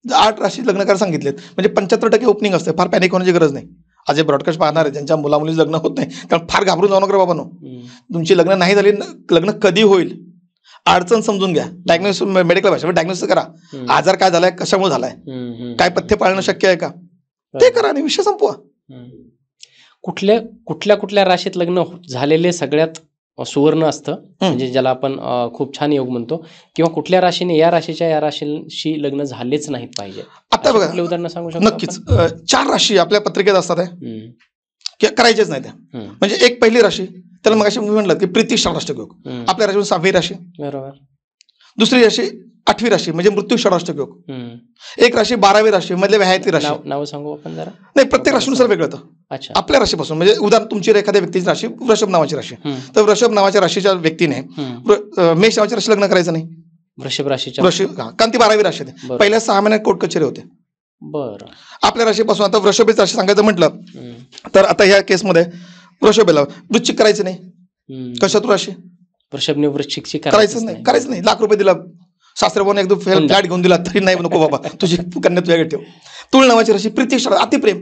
8 राशी लग्न करायला सांगितलेत म्हणजे 75% ओपनिंग असते, फार पॅनिक होण्याची गरज नाही. आज प्रॉडकास्ट पाहणार आहे ज्यांच्या मुलामुलीचं लग्न होत नाही, कारण फार घाबरून जाऊ नका बाबांनो. तुमची लग्न नाही झाली, लग्न कधी होईल अडचण समजून घ्या. डायग्नोसिस मेडिकल भाषा डायग्नोसिस करा, आजार काय झालाय, कशामुळे झालाय, काय पथ्य पाळणं शक्य आहे का, ते करा आणि विषय संपवा. कुठल्या राशीत लग्न झालेले सगळ्यात सुवर्ण असतं, म्हणजे ज्याला आपण खूप छान योग म्हणतो, किंवा कुठल्या राशीने या राशीशी लग्न झालेच नाहीत पाहिजे. आता बघा उदाहरण सांगू शकतो. नक्कीच 4 राशी आपल्या पत्रिकेत असतात करायचेच नाही त्या. म्हणजे एक पहिली राशी, त्याला मग मी म्हटलं की प्रीती षडाष्टक योग, आपल्या राशीमध्ये 6वी राशी. बरोबर. दुसरी राशी 8वी राशी म्हणजे मृत्यू षडाष्टक योग. एक राशी 12वी राशी मधले व्याहती राशी. नाव सांगू आपण जरा. नाही, प्रत्येक राशीनुसार वेगळं होतं. आपल्या राशीपासून, म्हणजे उदाहरण तुमची एखाद्या व्यक्तीची राशी वृषभ नावाची राशी, तर वृषभ नावाच्या राशीच्या व्यक्तीने मेष नावाची राशी लग्न करायचं नाही. वृषभ राशीच्या कारण ती 12वी राशी आहे. पहिल्या 6 महिन्यात कोर्ट कचेरी होते. बरं. आपल्या राशीपासून आता वृषभीच राशी सांगायचं म्हटलं तर आता ह्या केसमध्ये वृषभेला वृश्चिक करायचं नाही. कशातून राशी वृषभने वृश्चिकची करायचं नाही. लाख रुपये दिला सासऱ्याने एकदम फ्लॅट घेऊन दिला तरी नाही, नको बाबा, तुझी कन्या तुझ्याकडे ठेव. तुळ नावाची राशी प्रीती अतिप्रेम,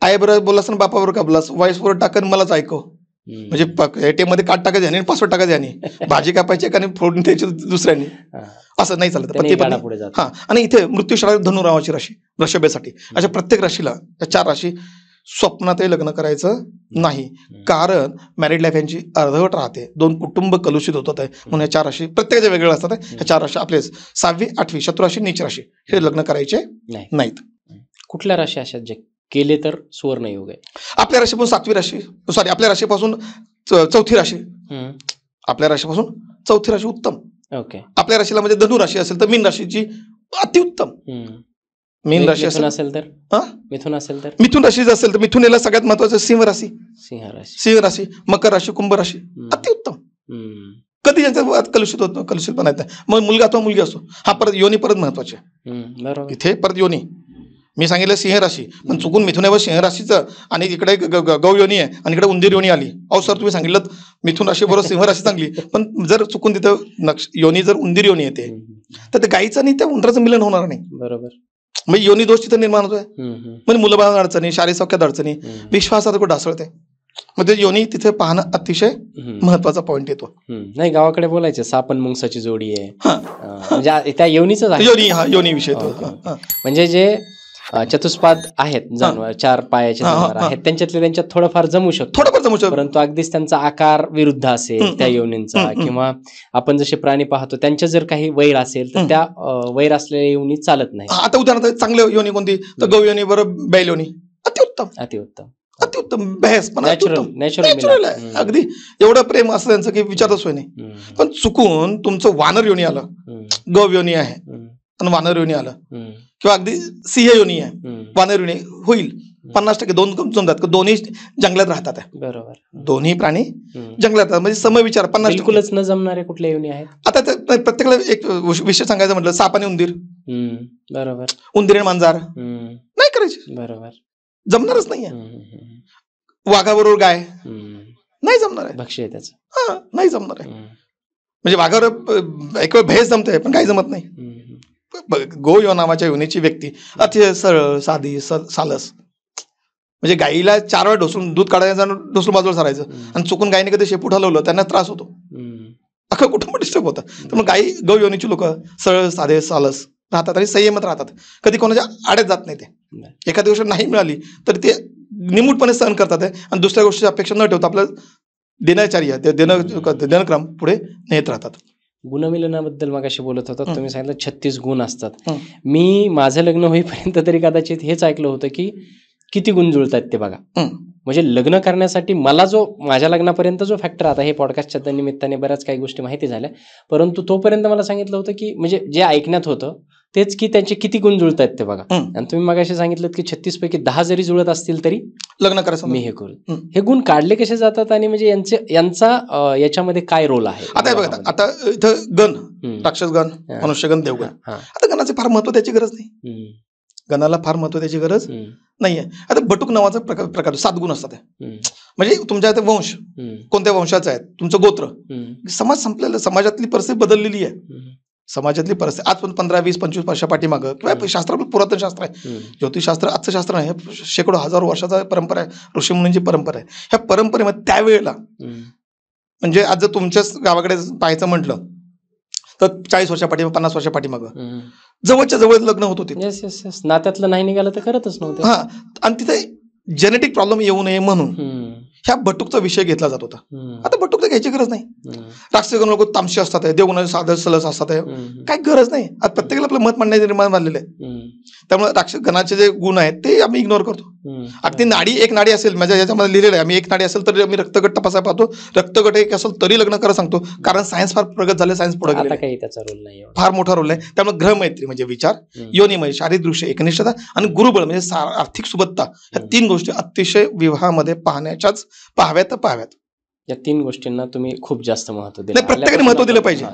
आई बरोबर बोललास ना बापाबरोबर का बोललास, वाईस बरोबर टाकन मलाच ऐकव, म्हणजे एटीएम मध्ये कार्ड टाकायचे आणि पासवर्ड टाकायचे आणि भाजी कापायची आणि फोडून द्यायची दुसऱ्याने, असं नाही चालत. हा, आणि इथे मृत्यू षडा धनु नावाची राशी वृषभेसाठी. अशा प्रत्येक राशीला या 4 राशी स्वप्नातही लग्न करायचं नाही, कारण मॅरिड लाईफ यांची अर्धवट राहते, 2 कुटुंब कलुषित होतात आहे. म्हणून या 4 राशी प्रत्येकाच्या वेगळ्या असतात. ह्या 4 राशी आपले 6वी 8वी शत्रु राशी नीच राशी हे लग्न करायचे नाहीत. कुठल्या राशी अशा जे केले तर सुवर्ण योग आहे? आपल्या राशीपासून 7वी राशी, सॉरी आपल्या राशीपासून 4थी राशी, आपल्या राशीपासून 4थी राशी उत्तम. ओके. आपल्या राशीला म्हणजे धनु राशी असेल तर मीन राशीची अतिउत्तम. मीन राशी असेल तर मिथुन राशी असेल तर मिथुन याला सगळ्यात महत्वाचं सिंह राशी, मकर राशी, कुंभ राशी अतिउत्तम. कधी ज्यांच्या कलुषित होत कलुषित पण येत, मग मुलगा अथवा मुलगी असो. हा परत योनी परत महत्वाचे, इथे परत योनी मी सांगितलं सिंह राशी, पण चुकून मिथुन सिंह राशीचं आणि इकडे गौ योनी आहे आणि इकडे उंदीर योनी आली. अहो सर तुम्ही सांगितलं मिथुन राशी बरोबर सिंह राशी चांगली, पण जर चुकून तिथं योनी जर उंदीर योनी येते तर ते गाईचं आणि त्या उंदराचं मिलन होणार नाही. बरोबर. म्हणजे योनी दोष तिथं निर्माण होतोय. म्हणजे मुलंबाळांना अडचणी, शारीरिक सौख्यात अडचणी, विश्वासात कुठं ढासळते. मग ते योनी तिथे पाहणं अतिशय महत्वाचा पॉईंट येतो. नाही गावाकडे बोलायचे सापन मुंगसाची जोडी आहे, म्हणजे त्या योनीच आहे. योनी विषय तो. म्हणजे जे चतुष्पाद आहेत जानवर, 4 पायाचे जानवर आहेत, त्यांच्यात थोडंफार जमू शकतो, परंतु अगदीच त्यांचा आकार विरुद्ध असेल त्या योनींचा, किंवा आपण जसे प्राणी पाहतो त्यांच्या जर काही वैर असेल तर त्या वैर असलेल्या योनी चालत नाही. आता उदाहरणार्थ चांगलं योनी कोणती तर गौ योनी बरोबर बैल योनी अतिउत्तम बहस पण नॅचरल आहे. अगदी एवढं प्रेम असं त्यांचं की विचारच सोय नाही. पण चुकून तुमचं वानर योनी आलं, गव योनी आहे आणि वानर योनी आलं, किंवा अगदी सिंह योनी आहे वानर योनी होईल 50% दोन जमतात, दोन्ही जंगलात राहतात. बरोबर. दोन्ही प्राणी जंगलात राहतात, म्हणजे समविचार 50% न जमणारे कुठल्या योनी आहेत. आता प्रत्येकाला एक विषय सांगायचं म्हटलं, साप आणि उंदीर. बरोबर. उंदीर आणि मांजर नाही करायचे. बरोबर. जमणारच नाहीये. वाघाबरोबर गाय नाही जमणार आहे. भक्ष्य आहे त्याचं. नाही जमणार आहे. म्हणजे वाघावर एक वेळ भैस जमते पण काही जमत नाही. गो यो नावाच्या योनीची व्यक्ती अतिशय सरळ साधी सालस, म्हणजे गाईला 4 वेळा ढोसून दूध काढायचं, ढोसून बाजूला सारायचं, आणि चुकून गायने कधी शेपूट हलवलं त्यांना त्रास होतो, अख्खं कुटुंब डिस्टर्ब होतं. तर मग गाई गौ योनीची लोक सरळ साधे सालस राहतात आणि संयमत राहतात, कधी कोणाच्या आड्यात जात नाही. ते एखादी गोष्ट नाही मिळाली तर ते निमूटपणे सहन करतात आणि दुसऱ्या गोष्टीची अपेक्षा न ठेवता आपलं दिनचर्या दिनक्रम पुढे नेत राहतात. गुणमिलनाबद्दल मगाशी बोलत होता तुम्ही, सांगितलं 36 गुण असतात. मी माझं लग्न होईपर्यंत तरी कदाचित हेच ऐकलं होतं की किती गुण जुळतात ते बघा. म्हणजे लग्न करण्यासाठी मला माझ्या लग्नापर्यंत जो फॅक्टर, आता हे पॉडकास्टच्या निमित्ताने बऱ्याच काही गोष्टी माहिती झाल्या, परंतु तोपर्यंत मला सांगितलं होतं की म्हणजे जे ऐकण्यात होतं तेच की त्यांचे किती गुण जुळतात ते बघा. आणि तुम्ही मगाशी सांगितलं की 36 पैकी 10 जरी जुळत असतील तरी लग्न करायचं मी हे करू. हे गुण काढले कसे जातात आणि म्हणजे यांचा याच्यामध्ये काय रोल आहे. आता बघा, आता इथं गण, राक्षस गण, मनुष्यगण, देवगण. आता गणाचे फार महत्व त्याची गरज नाही. गणाला फार महत्व त्याची गरज नाहीये. आता बटुक नावाचा प्रकार 7 गुण असतात. म्हणजे तुमच्या आता वंश कोणत्या वंशाचा आहे, तुमचं गोत्र, समाज संपलेला, समाजातली परिस्थिती बदललेली आहे. समाजातली परिस्थिती आज पण 15, 20, 25 वर्षा पाठीमागं, किंवा शास्त्र पुरातन शास्त्र आहे, ज्योतिषशास्त्र आजचं शास्त्र नाही, शेकडो हजारो वर्षाचा परंपरा आहे, ऋषीमुनींची परंपरा आहे. ह्या परंपरेमध्ये त्यावेळेला, म्हणजे आज जर तुमच्याच गावाकडे पाहायचं म्हटलं तर 40 वर्षा पाठीमागं, 50 वर्षा पाठीमागं जवळच्या जवळ लग्न होत होते. नात्यातलं नाही निघालं तर करतच नव्हतं. आणि तिथे जेनेटिक प्रॉब्लेम येऊ नये म्हणून ह्या बटुकचा विषय घेतला जात होता. आता बटुक तर घ्यायची गरज नाही. राक्षसगण लोक तामशी असतात, देवगुण साधं सलस असतात, काही गरज नाही. आज प्रत्येकाला आपलं मत मांडण्याचे निर्माण झालेलं आहे. त्यामुळे राक्षस गणाचे जे गुण आहेत ते आम्ही इग्नोर करतो. अगदी नाडी, एक नाडी असेल माझ्या याच्यामध्ये लिहिलेलं आहे, आम्ही एक नाडी असेल तरी आम्ही रक्तगट तपासायला पाहतो, रक्तगट एक असेल तरी लग्न करा सांगतो, कारण सायन्स फार प्रगत झाले, सायन्स पुढे गेले, काही त्याचा रोल नाही, फार मोठा रोल आहे. त्यामुळे ग्रहमैत्री म्हणजे विचार, योनिमय शारीरिक दृश्य एकनिष्ठता आणि गुरुबळ म्हणजे आर्थिक सुबत्ता, ह्या 3 गोष्टी अतिशय विवाहामध्ये पाहाव्यात. या 3 गोष्टींना तुम्ही खूप जास्त महत्व दिलं. प्रत्येकाने महत्व दिलं पाहिजे.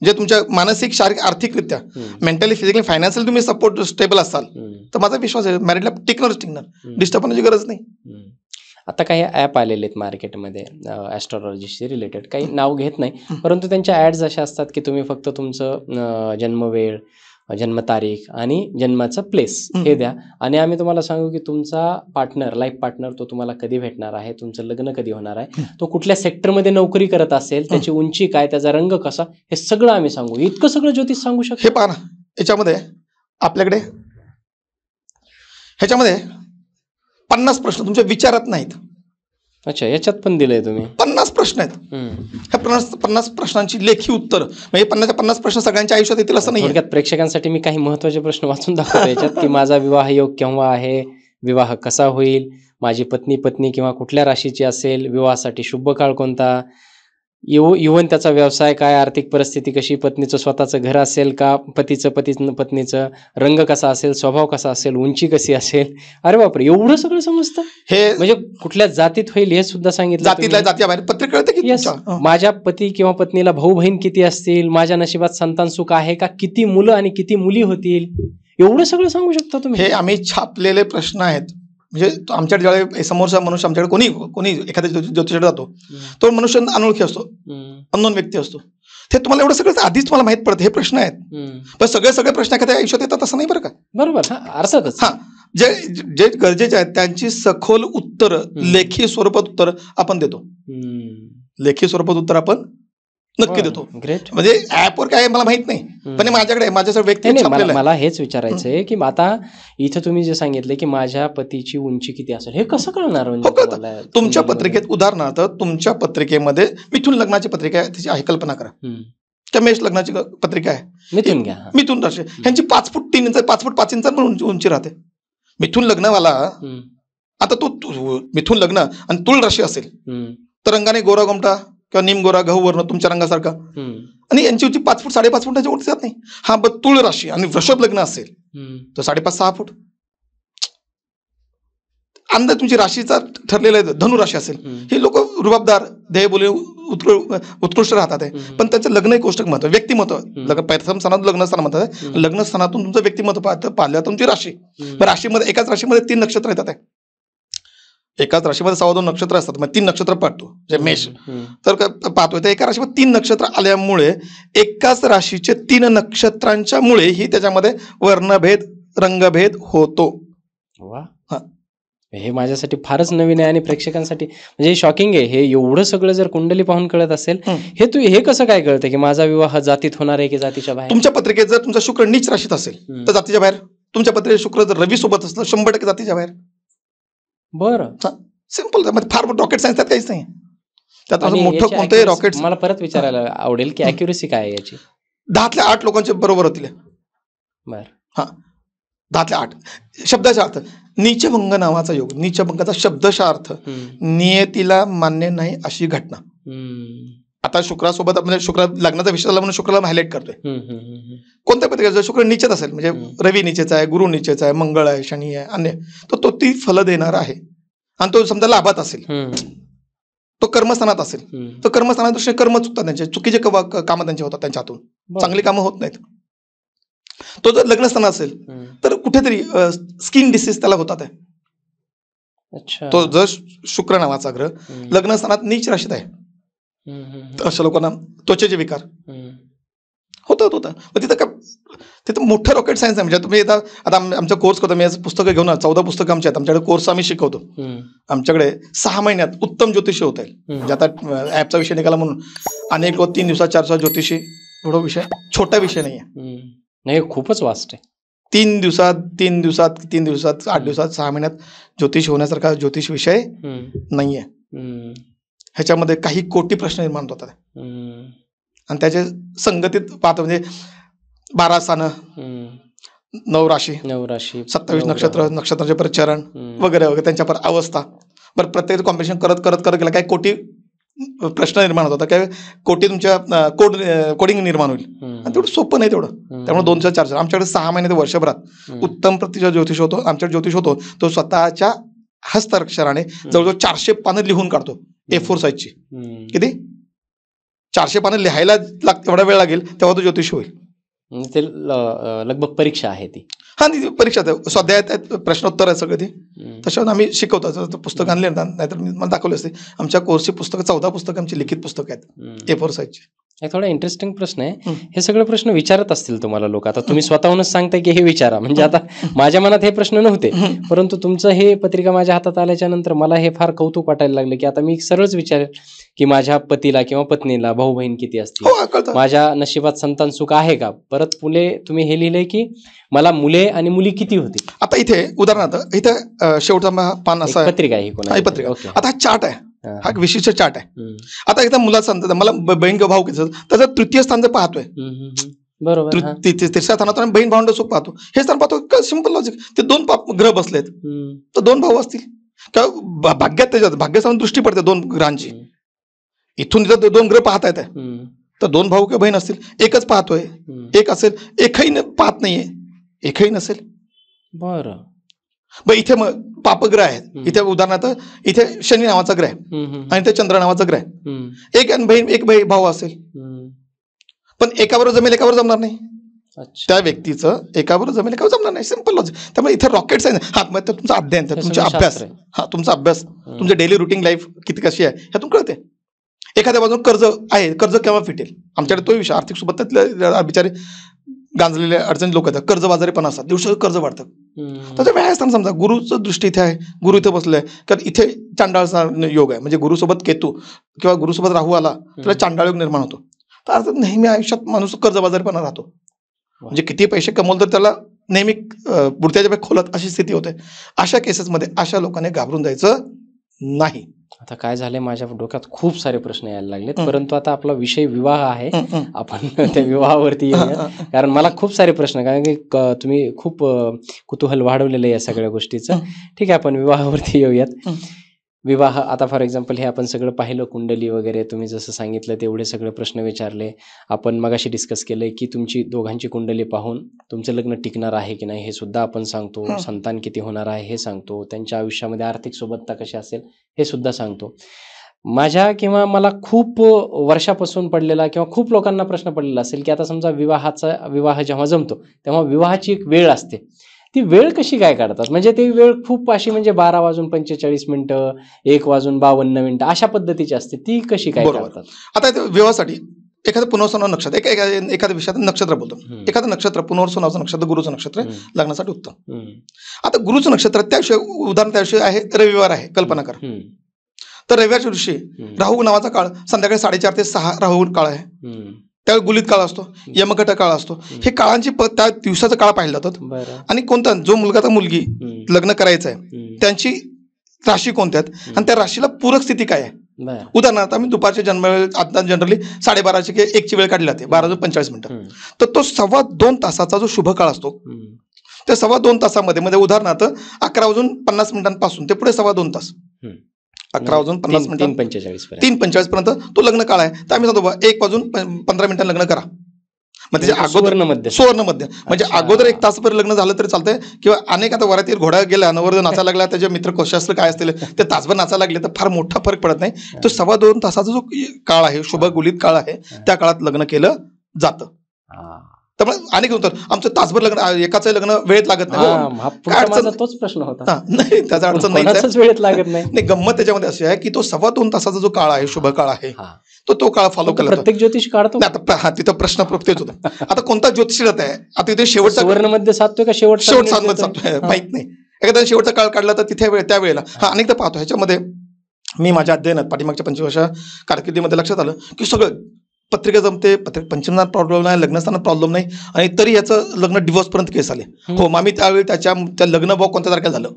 जे तुमच्या मानसिक, शारीरिक, आर्थिकरित्या, मेंटली, फिजिकली, फायनान्शियल तुम्ही सपोर्ट स्टेबल असाल तर माझा विश्वास आहे मॅरिडला टिकणार, डिस्टर्ब होण्याची गरज नाही. आता काही ऍप आलेले आहेत मार्केटमध्ये ऍस्ट्रॉलॉजीशी रिलेटेड, काही नाव घेत नाही, परंतु त्यांच्या ऍड्स अशा असतात की तुम्ही फक्त तुमचं जन्मवेळ, जन्मतारीख आणि जन्माचं प्लेस हे द्या आणि आम्ही तुम्हाला सांगू की तुमचा पार्टनर, लाईफ पार्टनर, तो तुम्हाला कधी भेटणार आहे, तुमचं लग्न कधी होणार आहे, तो कुठल्या सेक्टरमध्ये नोकरी करत असेल, त्याची उंची काय, त्याचा रंग कसा, हे सगळं आम्ही सांगू. इतकं सगळं ज्योतिष सांगू शकतो. हे पहा ना, याच्यामध्ये आपल्याकडे ह्याच्यामध्ये 50 प्रश्न तुमच्या विचारात नाहीत. अच्छा, याच्यात पण दिलंय तुम्ही 50 प्रश्न आहेत. ह्या 50 प्रश्नांची लेखी उत्तर, म्हणजे 50 प्रश्न सगळ्यांच्या आयुष्यात येतील असं नाही. थोडक्यात प्रेक्षकांसाठी मी काही महत्वाचे प्रश्न वाचून दाखवतो याच्यात की माझा विवाह योग केव्हा आहे, विवाह कसा होईल, माझी पत्नी किंवा कुठल्या राशीची असेल, विवाहासाठी शुभ काळ कोणता, इव्हन त्याचा व्यवसाय काय, आर्थिक परिस्थिती कशी, पत्नीचं स्वतःचं घर असेल का, पत्नीचं रंग कसा असेल, स्वभाव कसा असेल, उंची कशी असेल. अरे बापरे, एवढं सगळं समजतं. हे म्हणजे कुठल्या जातीत होईल हे सुद्धा सांगितलं. माझ्या पती किंवा पत्नीला भाऊ बहीण किती असतील, माझ्या नशिबात संतान सुख आहे का, किती मुलं आणि किती मुली होतील, एवढं सगळं सांगू शकता तुम्ही? हे आम्ही छापलेले प्रश्न आहेत. म्हणजे आमच्याकडे ज्यावेळी समोरचा मनुष्य आमच्याकडे कोणी एखाद्या ज्योतिषाकडे जातो, तो मनुष्य अनोळखी असतो, अननोन व्यक्ती असतो. ते तुम्हाला एवढं सगळं आधीच तुम्हाला माहित पडतं हे प्रश्न आहेत. पण सगळे प्रश्न एखाद्या आयुष्यात येतात असं नाही बरं का. बरोबर, अर्थातच. हा, जे गरजेचे आहेत त्यांची सखोल उत्तर लेखी स्वरूपात उत्तर आपण देतो. लेखी स्वरूपात उत्तर आपण नक्की देतो. ग्रेट. म्हणजे ऍपवर काय मला माहित नाही, पण माझ्याकडे माझ्या व्यक्ती मला हेच विचारायचं आहे की आता इथं तुम्ही जे सांगितलं की माझ्या पतीची उंची किती असेल, हे कसं कळणार? म्हणजे तुमच्या पत्रिकेत उदाहरणार्थ तुमच्या पत्रिकेमध्ये मिथुन लग्नाची पत्रिका आहे, त्याची आहे कल्पना करा. किंवा मेष लग्नाची पत्रिका आहे, मिथुन घ्या. मिथुन राशी, ह्यांची 5 फूट 3 इंच 5 फूट 5 इंच पण उंची राहते. मिथुन लग्नवाला, आता तो मिथुन लग्न आणि तुळ राशी असेल तर रंगाने गोरा गोमटा किंवा निम गोरा गहू वर्ण तुमच्या रंगासारखा, आणि यांची उंची 5 फूट 5.5 फुटाची उंची जात नाही. हा तुळ राशी आणि वृषभ लग्न असेल तर 5.5-6 फूट. अंदाज तुमची राशीचा ठरलेला आहे. धनु राशी असेल, ही लोक रुबाबदार, ध्येयबोली उत्कृष्ट राहतात आहे. पण त्यांचं लग्न एक गोष्ट महत्व, व्यक्तिमत्व. प्रथम स्थानात लग्न स्थान म्हणतात, लग्न स्थानातून तुमचं व्यक्तिमत्व पाहिलं तुमची राशी. राशीमध्ये एकाच राशीमध्ये 3 नक्षत्र येतात आहे. एकाच राशीमध्ये 2.25 नक्षत्र असतात, मग 3 नक्षत्र पाहतो जे मेष तर पाहतोय. तर एका राशीमध्ये 3 नक्षत्र आल्यामुळे एकाच राशीचे 3 नक्षत्रांच्या मुळे ही त्याच्यामध्ये वर्णभेद रंगभेद होतो. वा, हे माझ्यासाठी फारच नवीन आहे आणि प्रेक्षकांसाठी म्हणजे शॉकिंग आहे. हे एवढं सगळं जर कुंडली पाहून कळत असेल, हे कसं काय कळतं की माझा विवाह जातीत होणार आहे की जातीच्या बाहेर? तुमच्या पत्रिकेत जर तुमचा शुक्र नीच राशीत असेल तर जातीच्या बाहेर. तुमच्या पत्रिकेत शुक्र जर रवी सोबत असलं 100% जातीच्या बाहेर. बरं, सिंपल. फार रॉकेट सायन्स त्यात काहीच नाही. त्यात मोठं कोणतंही रॉकेट. मला परत विचारायला आवडेल की अॅक्युरेसी काय आहे याची? 10 ते 8 लोकांचे बरोबर होतील. बर, हा, 10 ते 8 शब्दाचा अर्थ. नीचभंग नावाचा योग, नीचभंगाचा शब्दशः अर्थ नियतीला मान्य नाही अशी घटना. आता शुक्रासोबत म्हणजे शुक्र लग्नाचा विषय झाला म्हणून शुक्राला हायलाइट करतोय. कोणत्या पत्रिकेत जर शुक्र निचेत असेल, म्हणजे रवी निचेचा आहे, गुरु निचेचा आहे, मंगळ आहे, शनी आहे, अन्य, तर तो ती फल देणार आहे. आणि तो समजा लाभात असेल, तो कर्मस्थानात असेल तर कर्मस्थानाच्या दृष्टीने कर्म चुकतात त्यांचे, चुकीचे कामं त्यांचे होतात, त्यांच्या हातून चांगली कामं होत नाहीत. तो जर लग्नस्थानात असेल तर कुठेतरी स्किन डिसीज त्याला होतात आहे. तो जर शुक्र नावाचा ग्रह लग्नस्थानात नीच राशीत आहे तर अशा लोकांना त्वचेचे विकार होतात. मग तिथं मोठं रॉकेट सायन्स आहे. म्हणजे तुम्ही आता आमचा कोर्स करतो, मी आज पुस्तकं घेऊन 14 पुस्तकं आमच्या आहेत. आमच्याकडे कोर्स आम्ही शिकवतो. आमच्याकडे 6 महिन्यात उत्तम ज्योतिषी होत आहे. म्हणजे आता ऍपचा विषय निघाला म्हणून अनेक लोक 3 दिवसात 4 दिवसात ज्योतिषी, एवढा विषय छोटा विषय नाही आहे. नाही, खूपच वास्ट आहे. 3 दिवसात 8 दिवसात 6 महिन्यात ज्योतिष होण्यासारखा ज्योतिष विषय नाहीये. ह्याच्यामध्ये काही कोटी प्रश्न निर्माण होतात आणि त्याचे संगतीत पाहतो. म्हणजे 12 स्थानं, 9 राशी, 27 नक्षत्रांचे परत चरण वगैरे वगैरे, त्यांच्या पर अवस्था, बरं प्रत्येक कॉम्बिनेशन करत गेला काय कोटी प्रश्न निर्माण होतात, काय कोटी तुमच्या कोडिंग निर्माण होईल. आणि तेवढं सोपं नाही तेवढं. त्यामुळे 2 ते 4 आमच्याकडे 6 महिने ते वर्षभरात उत्तम प्रतीचा ज्योतिष होतो. आमच्याकडे ज्योतिष होतो तो स्वतःच्या हस्ताक्षराने जवळजवळ 400 पानं लिहून काढतो. A4 साईजची. किती? 400 पानं लिहायला एवढा वेळ लागेल तेव्हा तो ज्योतिष होईल. ते लगभग परीक्षा आहे ती. हा, ती परीक्षा स्वाध्याय आहेत, प्रश्नोत्तर आहे सगळं. ती तशावर आम्ही शिकवतो. पुस्तक आणले ना, नाहीतर मी मला दाखवले असते. आमच्या कोर्सची पुस्तकं 14 पुस्तकं आमची लिखित पुस्तकं आहेत A4 साईजची. एक थोडा इंटरेस्टिंग प्रश्न आहे. हे सगळे प्रश्न विचारत असतील तुम्हाला लोक. आता तुम्ही स्वतःहूनच सांगताय की हे विचारा. म्हणजे आता माझ्या मनात हे प्रश्न नव्हते, परंतु तुमचं हे पत्रिका माझ्या हातात आल्याच्या नंतर मला हे फार कौतुक वाटायला लागलं की आता मी सरळच विचारेल की माझ्या पतीला किंवा पत्नीला भाऊ बहीण किती असतील, माझ्या नशिबात संतान सुख आहे का. परत पुढे तुम्ही हे लिहिलंय की मला मुले आणि मुली किती होती. आता इथे उदाहरणार्थ इथे शेवटचा पान असा पत्रिका आहे, पत्रिका. आता हा चार्ट आहे, हा विशिष्ट चार्ट आहे. आता एकदा मुला सांगतात मला बहीण किंवा भाऊ किती, त्याचं तृतीय स्थान जर पाहतोय, बरोबर, तिसऱ्या स्थानात बहीण भावंड सुख पाहतो, हे स्थान पाहतो. Simple logic. ते 2 ग्रह बसलेत तर 2 भाऊ असतील किंवा भाग्यात, त्याच्यात भाग्यस्थान दृष्टी पडते 2 ग्रहांची. इथून 2 ग्रह पाहता येत आहे तर 2 भाऊ किंवा बहीण असतील. एकच पाहतोय, एक असेल, एकही पाहत नाहीये, एकही नसेल. बरं, इथे मग पापग्रह आहेत. इथे उदाहरणार्थ इथे शनी नावाचा ग्रह आहे आणि इथे चंद्र नावाचा ग्रह आहे. एक बहीण एक भाऊ असेल, पण एकावर जमेल एकावर जमणार नाही. अच्छा. त्या व्यक्तीचं एकाबरोबर जमेल का जमणार नाही, सिंपल लॉजिक. त्यामुळे इथे रॉकेट सायन्स आत्महत्या तुमचं अध्ययन, हे तुमचा सगळं अभ्यास, शास्त्र आहे. हा तुमचा अभ्यास, तुमच्या डेली रुटीन लाईफ किती कशी आहे ह्यातून कळते. एखाद्या बाजून कर्ज आहे, कर्ज केव्हा फिटेल, आमच्याकडे तो विषय आर्थिक सोबत बिचारे गांजलेले अडचणी लोक आहेत, कर्जबाजारीपणा असतात, दिवसाचं कर्ज वाढतं. त्याच्या वेळ असताना समजा गुरुचं दृष्टी इथे आहे, गुरु इथे बसलाय, कारण इथे चांडाळचा योग आहे, म्हणजे गुरुसोबत केतू किंवा गुरुसोबत राहू आला तर चांडाळ योग निर्माण होतो. तर अर्थात नेहमी आयुष्यात माणूस कर्जबाजारीपणा राहतो, म्हणजे किती पैसे कमवलं तर त्याला नेहमी बुडत्याच्या बॅग खोलत अशी स्थिती होते. अशा केसेसमध्ये अशा लोकांनी घाबरून जायचं नाही. आता काय झालंय, माझ्या डोक्यात खूप सारे प्रश्न यायला लागलेत, परंतु आता आपला विषय विवाह आहे, आपण त्या विवाहावरती येऊया. कारण मला खूप सारे प्रश्न, कारण की तुम्ही खूप कुतूहल वाढवलेलं आहे या सगळ्या गोष्टीचं. ठीक आहे, आपण विवाहावरती येऊयात. विवाह, आता फॉर एक्झाम्पल हे आपण सगळं पाहिलं, कुंडली वगैरे तुम्ही जसं सांगितलं तेवढे सगळे प्रश्न विचारले. आपण मगाशी डिस्कस केलंय की तुमची दोघांची कुंडली पाहून तुमचं लग्न टिकणार आहे की नाही हे सुद्धा आपण सांगतो, संतान किती होणार आहे हे सांगतो, त्यांच्या आयुष्यामध्ये आर्थिक सोबतता कशी असेल हे सुद्धा सांगतो. माझ्या किंवा मला खूप वर्षापासून पडलेला किंवा खूप लोकांना प्रश्न पडलेला असेल की आता समजा विवाह जेव्हा जमतो तेव्हा विवाहाची एक वेळ असते, ती वेळ कशी काय काढतात? म्हणजे ती वेळ खूप अशी म्हणजे 12:45 1:52 अशा पद्धतीची असते, ती कशी काय काढतात? आता विवाहासाठी एखादं पुनर्सुनाव नक्षत्र, एखाद्या विषयात नक्षत्र बोलतो, एखादं नक्षत्र पुनर्सुनावचं नक्षत्र गुरुचं नक्षत्र लग्नासाठी उत्तम. आता गुरुचं नक्षत्र त्याविषयी उदाहरण, त्याविषयी आहे रविवार आहे, कल्पना कर. तर रविवारच्या दिवशी राहू नावाचा काळ संध्याकाळी 4:30 ते 6 राहू काळ आहे, त्यावेळी गुलित काळ असतो, यमघट काळ असतो. हे काळांची त्या दिवसाचा काळ पाहिला जातात. आणि कोणता जो मुलगा तर मुलगी लग्न करायचं आहे त्यांची राशी कोणत्या आहेत आणि त्या राशीला पूरक स्थिती काय आहे. उदाहरणार्थ आम्ही दुपारच्या जन्मवेळ आता जनरली 12:30 किंवा 1ची वेळ काढली जाते, 12:45. तर तो 2.25 तासाचा जो शुभ काळ असतो, त्या 2.25 तासामध्ये उदाहरणार्थ 11:50 ते पुढे 2.25 तास, 11:50 3:45 पर्यंत तो लग्न काळ आहे. तर आम्ही सांगतो 1:15 लग्न करा. मग त्याच्या अगोदर सुवर्ण मध्य, म्हणजे अगोदर 1 तासभर लग्न झालं तरी चालतंय, किंवा अनेक आता वरातीत घोडा गेला, नवर नाचायला लागला, त्याचे मित्र कौशास्त्र काय असतील ते तासभर नाचायला लागले तर फार मोठा फरक पडत नाही. तो 2.25 तासाचा जो काळ आहे, शुभ गुलित काळ आहे, त्या काळात लग्न केलं जातं. त्यामुळे अनेक होतात आमचं तासभर लग्न, एकाचं लग्न वेळेत लागत नाही. तोच प्रश्न होता, नाही त्याचा अडचण नाही, वेळेत लागत नाही. गंमत त्याच्यामध्ये अशी आहे की तो 2.25 तासाचा जो काळ आहे, शुभ काळ आहे, तो काळ फॉलो केला. प्रत्येक ज्योतिष काढतो. आता तिथं प्रश्न प्रत्येक होता, आता कोणता ज्योतिष आहे, आता तिथे शेवटचा सुवर्णमध्ये साधतोय का शेवट साधतोय माहित नाही. एखादा शेवटचा काळ काढला तर तिथे त्या वेळेला अनेकदा पाहतो. ह्याच्यामध्ये मी माझ्या अध्ययनात पाठीमागच्या 25 वर्षा कारकिर्दीमध्ये लक्षात आलं की सगळं पत्रिका जमते, पंचमनात प्रॉब्लेम नाही, लग्नस्थानात प्रॉब्लेम नाही, आणि तरी याचं लग्न डिवोर्स पर्यंत केस आले. हो, मग आम्ही त्यावेळी त्या लग्न भाव कोणत्या तारखेला झालं,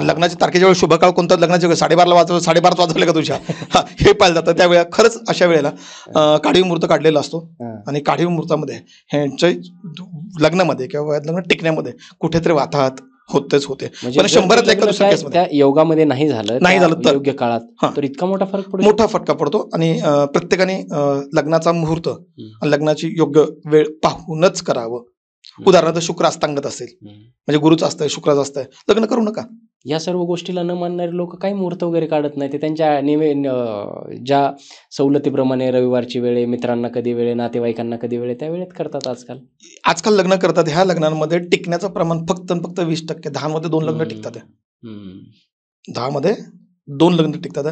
लग्नाच्या तारखेच्या वेळी शुभ काळ कोणता, लग्नाच्या 12:30 वाजवले का तुझ्या, हे पाहिलं जातं. त्यावेळेला खरंच अशा वेळेला काढीव मुहूर्त काढलेला असतो, आणि काढीव मुहूर्तामध्ये ह्यांच्या लग्नामध्ये किंवा लग्न टिकण्यामध्ये कुठेतरी वाताहत होतेच होते. पण 100 त्या योगामध्ये नाही झालं तर योग्य काळात तर इतका मोठा फटका पडतो. आणि प्रत्येकाने लग्नाचा मुहूर्त, लग्नाची योग्य वेळ पाहूनच करावं. उदाहरणार्थ शुक्र अस्तांगत असेल, म्हणजे गुरुचं असतंय, शुक्राचं असतंय, लग्न करू नका. या सर्व गोष्टीला न मानणारे लोक काही मुहूर्त वगैरे काढत नाही, ते त्यांच्या ज्या सवलतीप्रमाणे रविवारची वेळ, मित्रांना कधी वेळ, नातेवाईकांना कधी वेळ, त्या वेळेत करतात. आजकाल लग्न करतात. ह्या लग्नांमध्ये टिकण्याचं प्रमाण फक्त 20%, 10 मध्ये 2 लग्न टिकतात. 10 मध्ये 2 लग्न टिकतात,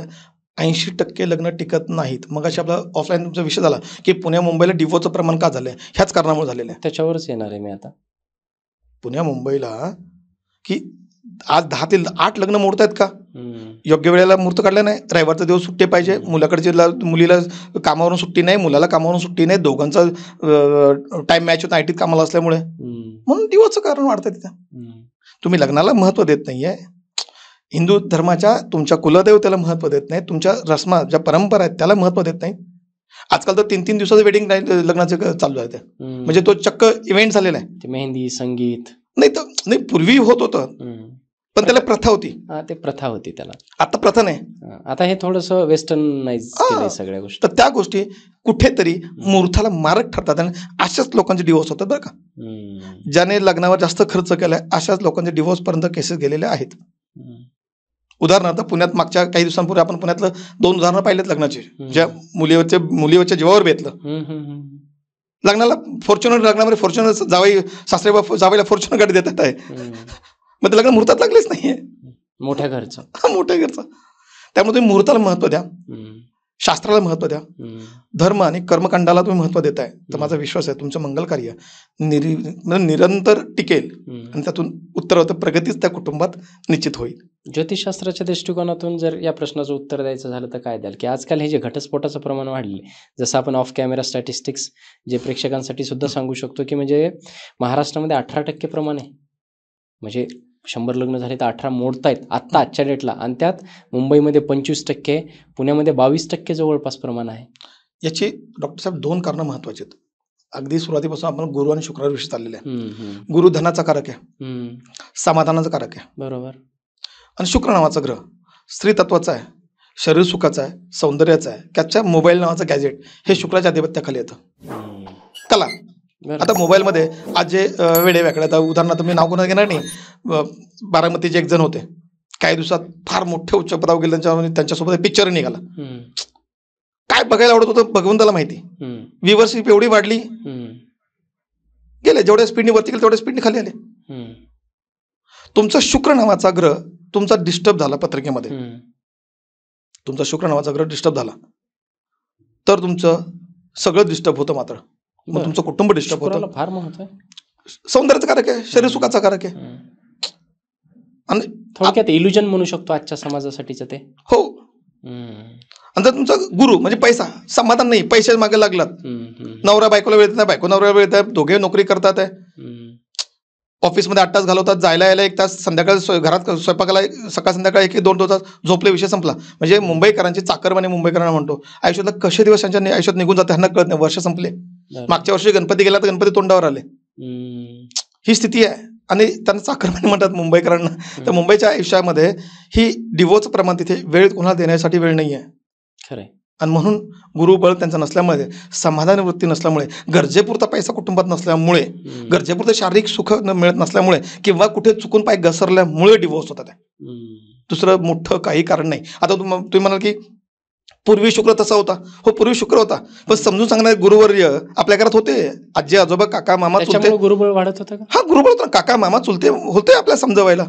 80% लग्न टिकत नाहीत. मग अशा आपला ऑफलाईन तुमचा विषय झाला की पुण्या मुंबईला डिवोर्सचं प्रमाण का झालंय, ह्याच कारणामुळे झालेलं आहे. त्याच्यावरच येणार आहे मी आता. पुण्या मुंबईला की आज 10 ते 8 लग्न मोडतायत का, योग्य वेळेला मुहूर्त काढला नाही, रविवारचा दिवस सुट्टी पाहिजे, मुलीला कामावरून सुट्टी नाही, मुलाला कामावरून सुट्टी नाही, दोघांचा टाइम मॅच होता आयटीत कामाला असल्यामुळे, म्हणून डिवोर्सचं कारण वाढतं तिथं. तुम्ही लग्नाला महत्व देत नाहीये, हिंदू धर्माच्या तुमच्या कुलदेवतेला महत्व देत नाही, तुमच्या रस्मा ज्या परंपरा आहेत त्याला महत्व देत नाही. आजकाल तर 3-3 दिवसाचं वेडिंग लग्नाचं चालू आहे, म्हणजे तो चक्क इव्हेंट झालेला आहे. मेहंदी, संगीत नाही पूर्वी होत होतं, पण त्याला प्रथा होती. ते प्रथा होती त्याला, आता प्रथा नाही. आता हे थोडंसं वेस्टर्नाइज केलंय सगळ्या गोष्टी. तर त्या गोष्टी कुठेतरी मुहूर्ताला मारक ठरतात, आणि अशाच लोकांचे डिवोर्स होतात बरं का. ज्याने लग्नावर जास्त खर्च केलाय अशाच लोकांचे डिवोर्स पर्यंत केसेस गेलेले आहेत. उदाहरणार्थ पुण्यात मागच्या काही दिवसांपूर्वी आपण पुण्यातलं 2 उदाहरणं पाहिलेत लग्नाची, ज्या मुलीवरच्या जीवावर बेतलं. लग्नाला फॉर्च्युनर, लग्नामध्ये फॉर्च्युनर जावायला फॉर्च्युनर गाडी देतात आहे. मग ते लग्न मुहूर्तात लागलेच नाहीये. मोठ्या घरचं. मोठ्या घरचं. त्यामुळे तुम्ही मुहूर्ताला महत्व द्या, शास्त्राला महत्व द्या, धर्म आणि कर्मकांडाला तुम्ही महत्व देताय. तर माझा विश्वास आहे तुमचं मंगल कार्य निरंतर टिकेल आणि त्यातून उत्तरोत्तर प्रगतीच त्या कुटुंबात निश्चित होईल. ज्योतिषशास्त्राच्या दृष्टिकोनातून जर या प्रश्नाचं उत्तर द्यायचं झालं तर काय द्याल? की आजकाल हे जे घटस्फोटाचं प्रमाण वाढले, जसं आपण ऑफ कॅमेरा स्टॅटिस्टिक्स जे प्रेक्षकांसाठी सुद्धा सांगू शकतो, की म्हणजे महाराष्ट्रामध्ये 18% प्रमाण आहे. म्हणजे 100 लग्न झाले तर 18 मोडतायत आजच्या डेटला, आणि त्यात मुंबईमध्ये 25%, पुण्यामध्ये 22% जवळपास प्रमाण आहे. याची डॉक्टर साहेब 2 कारणं महत्वाची आहेत. अगदी सुरुवातीपासून आपण गुरु आणि शुक्राविषयी चाललेले आहे. गुरु धनाचा कारक आहे, समाधानाचा कारक आहे, बरोबर. आणि शुक्र नावाचा ग्रह स्त्री तत्वाचा आहे, शरीर सुखाचा आहे, सौंदर्याचा आहे. त्याच्या मोबाईल नावाचं गॅजेट हे शुक्राच्या आधिपत्याखाली येतं. कला. आता मोबाईलमध्ये आज जे वेडे वाकडे, आता उदाहरणार्थ मी नाव कोणा घेणार नाही, बारामतीचे एक जण होते, काही दिवसात फार मोठे उच्च पदावर गेले, त्यांच्यासोबत पिक्चर निघाला. काय बघायला आवडत होतं भगवंताला माहिती. व्ह्यूअरशिप एवढी वाढली, गेले जेवढ्या स्पीडने वरती गेले तेवढ्या स्पीडने खाली आले. तुमचा शुक्र नावाचा ग्रह तुमचा डिस्टर्ब झाला पत्रिकेमध्ये, तुमचा शुक्र नावाचा ग्रह डिस्टर्ब झाला तर तुमचं सगळं डिस्टर्ब होतं. मात्र मग तुमचं कुटुंब डिस्टर्ब होतं. फार महत्व आहे. सौंदर्याचा कारक आहे, शरीर सुखाचा कारक आहे. आणि थोडक्यात इल्युजन म्हणू शकतो आजच्या समाजासाठीचं ते. हो. आणि जर तुमचा गुरु म्हणजे पैसा, समाधान नाही, पैसे मागे लागलात, नवरा बायकोला वेळ देत नाही, बायको नवऱ्याला वेळ देत आहे, दोघे नोकरी करतात आहे, ऑफिसमध्ये 8 तास घालवतात, जायला यायला 1 तास, संध्याकाळी घरात स्वयंपाकाला सकाळ संध्याकाळी 1-2 तास झोपले, विषय संपला. म्हणजे मुंबईकरांची चाकरमाने मुंबईकरांना म्हणतो, आयुष्यातला कसे दिवस त्यांच्या आयुष्यात निघून जाते ह्यांना कळत नाही. वर्ष संपले. मागच्या वर्षी गणपती गेला तर गणपती तोंडावर आले. ही स्थिती आहे आणि त्यांना चाकरमाने म्हणतात मुंबईकरांना. तर मुंबईच्या आयुष्यामध्ये ही डिवोर्सचं प्रमाण, तिथे वेळ कोणाला देण्यासाठी वेळ नाही आहे. खरं. आणि म्हणून गुरुबळ त्यांचं नसल्यामुळे, समाधान वृत्ती नसल्यामुळे, गरजेपुरता पैसा कुटुंबात नसल्यामुळे, गरजेपुरतं शारीरिक सुख मिळत नसल्यामुळे, किंवा कुठे चुकून पाय घसरल्यामुळे डिवोर्स होतात. दुसरं मोठं काही कारण नाही. आता तुम्ही म्हणाल की पूर्वी शुक्र तसा होता. हो, पूर्वी शुक्र होता, पण समजून सांगणारे गुरुवर्य आपल्या घरात होते. आजी आजोबा काका मामा चुलते. गुरुबळ वाढत होतं. हा, गुरुबळ होतं. काका मामा चुलते होते आपल्याला समजवायला.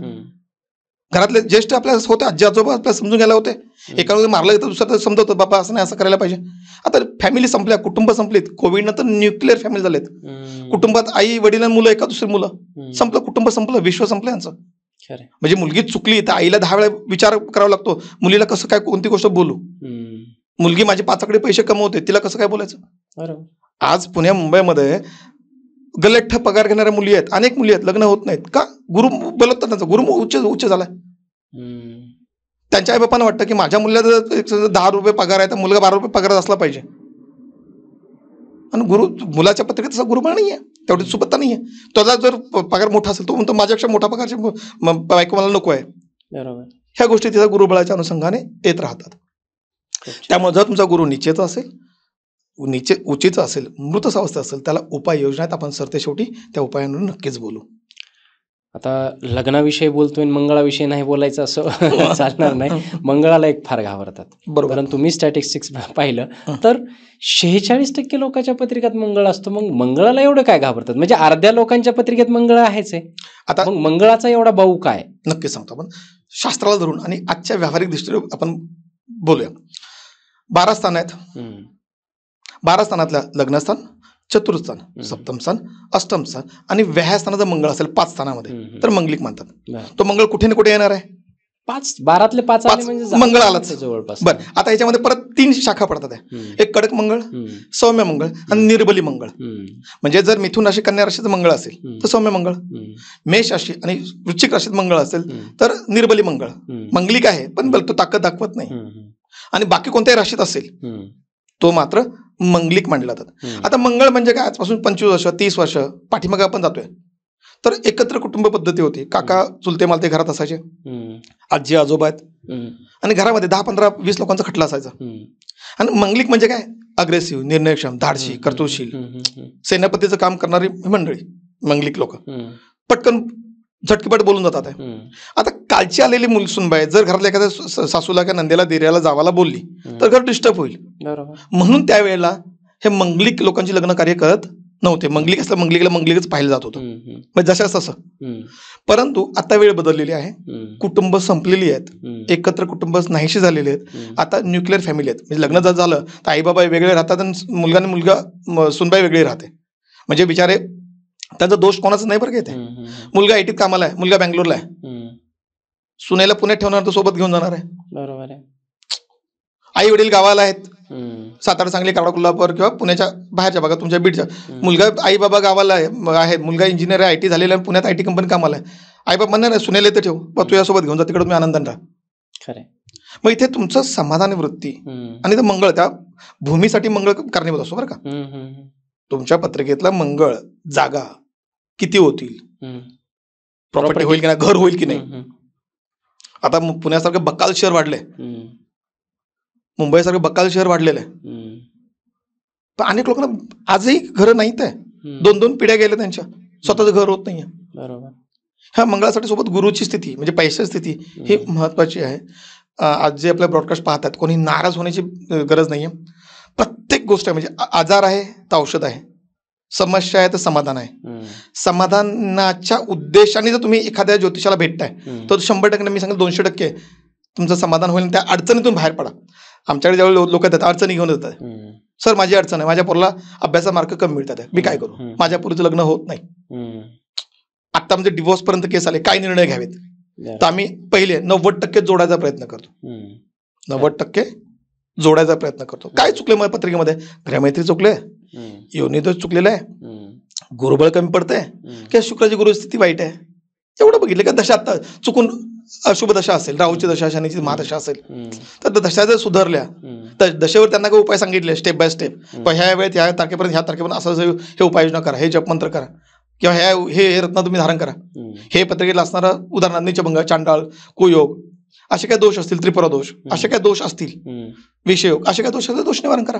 घरातले ज्येष्ठ आपल्या होते, आजी आजोबा आपल्याला समजून घ्यायला होते. एकाला मारलं तर दुसरं समजवतं, बाबा असं नाही, असं करायला पाहिजे. आता फॅमिली संपल्या, कुटुंब संपलीत. कोविड नंतर न्यूक्लिअर फॅमिली झालेत. कुटुंबात आई वडील मुलं, एका दुसरी मुलं, संपलं कुटुंब, संपलं विश्व, संपलं यांचं. म्हणजे मुलगी चुकली तर आईला 10 वेळा विचार करावा लागतो, मुलीला कसं काय कोणती गोष्ट बोलू. मुलगी माझी 5 आकडे पैसे कमवते, तिला कसं काय बोलायचं. आज पुण्या मुंबईमध्ये गलठ्ठ पगार घेणाऱ्या मुली आहेत, अनेक मुली आहेत, लग्न होत नाहीत. का? गुरु बोलत त्यांचा गुरु उच्च झालाय. त्यांच्या आई बापांना वाटतं की माझ्या मुलीला 10 रुपये पगार आहे तर मुलगा 12 रुपये पगार असला पाहिजे. आणि मुलाच्या पत्रिकेत तसा गुरुबळ नाहीये, तेवढी सुबत्ता नाहीये. त्याला जर पगार मोठा असेल तो म्हणतो माझ्यापेक्षा मोठा पगारची बायको मला नको आहे. ह्या गोष्टी तिचा गुरुबळाच्या अनुषंगाने येत राहतात. त्यामुळे जर तुमचा गुरु निश्चित असेल, उचित असेल, मृत अवस्था असेल, त्याला उपाययोजना आहेत. आपण सरते शेवटी त्या उपायांवर नक्कीच बोलू. आता लग्नाविषयी बोलतोय, मंगळाविषयी नाही बोलायचं असं चालणार नाही. मंगळाला एक फार घाबरतात. बरोबर. कारण तुम्ही स्टॅटिस्टिक्स पाहिलं तर 46% लोकांच्या पत्रिकेत मंगळ असतो. मग मंगळाला एवढं काय घाबरतात? म्हणजे अर्ध्या लोकांच्या पत्रिकेत मंगळ आहेच आहे. आता मग मंगळाचा एवढा बाऊ काय? नक्कीच सांगतो. आपण शास्त्राला धरून आणि आजच्या व्यावहारिक दृष्टीने आपण बोलूया. 12 स्थान आहेत. 12 स्थानातल्या लग्नस्थान, चतुर्थस्थान, सप्तम स्थान, अष्टम स्थान आणि व्याह्यास्थानाचा मंगळ असेल 5 स्थानामध्ये तर मंगलिक मानतात. तो मंगळ कुठे ना कुठे येणार आहे. 12 म्हणजे मंगळ आलाच जवळपास. बरं, आता याच्यामध्ये परत 3 शाखा पडतात. एक कडक मंगळ, सौम्य मंगळ आणि निर्बली मंगळ. म्हणजे जर मिथुन राशी कन्या राशीचं मंगळ असेल तर सौम्य मंगळ, मेष राशी आणि वृश्चिक राशीत मंगळ असेल तर निर्बली मंगळ. मंगलिक आहे पण तो ताकद दाखवत नाही. आणि बाकी कोणत्याही राशीत असेल तो मात्र मंगलिक मानला जातात. आता मंगळ म्हणजे काय? आजपासून 25 वर्ष 30 वर्ष पाठीमागे आपण जातोय तर एकत्र कुटुंब पद्धती होती. काका चुलते मालते घरात असायचे, आजी आजोबा आहेत आणि घरामध्ये 10, 15, 20 लोकांचा खटला असायचा. आणि मंगलिक म्हणजे काय? अग्रेसिव्ह, निर्णयक्षम, धाडशी, कर्तृशील, सेनापतीचं काम करणारी मंडळी मंगलिक लोक. पटकन झटकीपट बोलून जातात. आता कालची आलेली मुलसुनबाई जर घरातल्या एखाद्या सासूला किंवा नंदेला, दिऱ्याला, जावाला बोलली तर घर डिस्टर्ब होईल. म्हणून त्यावेळेला हे मंगलिक लोकांची लग्न कार्य करत नव्हते. मंगलिक असलं मंगलिकच पाहिलं जात होतं, म्हणजे जशाच तसं. हम्म. परंतु आता वेळ बदललेली आहे, हम्म. कुटुंब संपलेली आहेत, एकत्र कुटुंब नाहीशी झालेले आहेत. आता न्यूक्लिअर फॅमिली आहेत, म्हणजे लग्न जर झालं तर आई बाबा वेगळे राहतात आणि मुलगा आणि मुलगा सुनबाई वेगळी राहते. म्हणजे बिचारे त्यांचा दोष कोणाचा नाही बरं घेते. मुलगा आयटीत कामाला आहे, मुलगा बँगलोरला आहे, सुनेला पुण्यात ठेवणार तर सोबत घेऊन जाणार आहे. बरोबर आहे. आई वडील गावाला आहेत, सातारा, सांगली, कारवार, कोल्हापूर किंवा पुण्याच्या बाहेरच्या भागात तुमच्या बीडच्या. मुलगा आई बाबा गावाला आहे, मुलगा इंजिनियर आहे, आयटी झालेला आहे, पुण्यात आयटी कंपनी कामाला आहे. आई बाबा म्हणणार नाही सुनेला इथं ठेव, बा तुझ्यासोबत घेऊन जा, तिकडे तुम्ही आनंदाने राहा. खरं. मग इथे तुमचं समाधान वृत्ती आणि ते मंगळ, त्या भूमीसाठी मंगळ कारणीभूत असतो बरं का. तुमच्या पत्रिकेतला मंगळ जागा किती होतील, प्रॉपर्टी होईल की नाही, घर होईल की नाही. आता पुण्यासारखं बक्काल शहर वाढलंय, मुंबईसारखं बक्काल शहर वाढलेलं आहे, पण अनेक लोकांना आजही घरं नाहीत आहे. 2-2 पिढ्या गेल्या त्यांच्या, स्वतःचं घर होत नाहीये. बरोबर. ह्या मंगळासाठी सोबत गुरुची स्थिती म्हणजे पैशाची स्थिती ही महत्वाची आहे. आज जे आपल्या ब्रॉडकास्ट पाहतात, कोणी नाराज होण्याची गरज नाहीये. प्रत्येक गोष्ट आहे, म्हणजे आजार आहे तर औषध आहे, समस्या आहे तर समाधान आहे. समाधानाच्या उद्देशाने जर तुम्ही एखाद्या ज्योतिषाला भेटताय तर 100% मी सांगेन 200% तुमचं समाधान होईल. त्या अडचणीतून बाहेर पडा. आमच्याकडे जेव्हा लोक येतात अडचणी घेऊन येतात, सर माझी अडचण आहे, माझ्या पोराला अभ्यासाचा मार्क कमी मिळतात, मी काय करू, माझ्या पोरीचं लग्न होत नाही, आता म्हणजे डिवोर्स पर्यंत केस आले, काय निर्णय घ्यावेत. तर आम्ही पहिले 90% जोडायचा प्रयत्न करतो, 90% जोडायचा प्रयत्न करतो. काय चुकले मग पत्रिकेमध्ये, ग्रहमैत्री चुकले, योनिदोष चुकलेला आहे, गुरुबळ कमी पडतंय, किंवा शुक्राची गुरुस्थिती वाईट आहे, एवढं बघितलं का. दशा आता चुकून अशुभ दशा असेल, राहूची दशा, शनीची महादशा असेल, तर दशा जर सुधारल्या तर दशेवर त्यांना काही उपाय सांगितले स्टेप बाय स्टेप, ह्या वेळेत ह्या तारखेपर्यंत असं हे उपाययोजना करा, हे जपमंत्र करा, किंवा हे रत्न तुम्ही धारण करा, हे पत्रिकेला असणारं उदाहरणार्थ नीचभंग, चांडाळ, कुयोग, असे काय दोष असतील, त्रिपुरा दोष, असे काय दोष असतील, विषयोग, असे काय दोष असतील, दोष निवारण करा.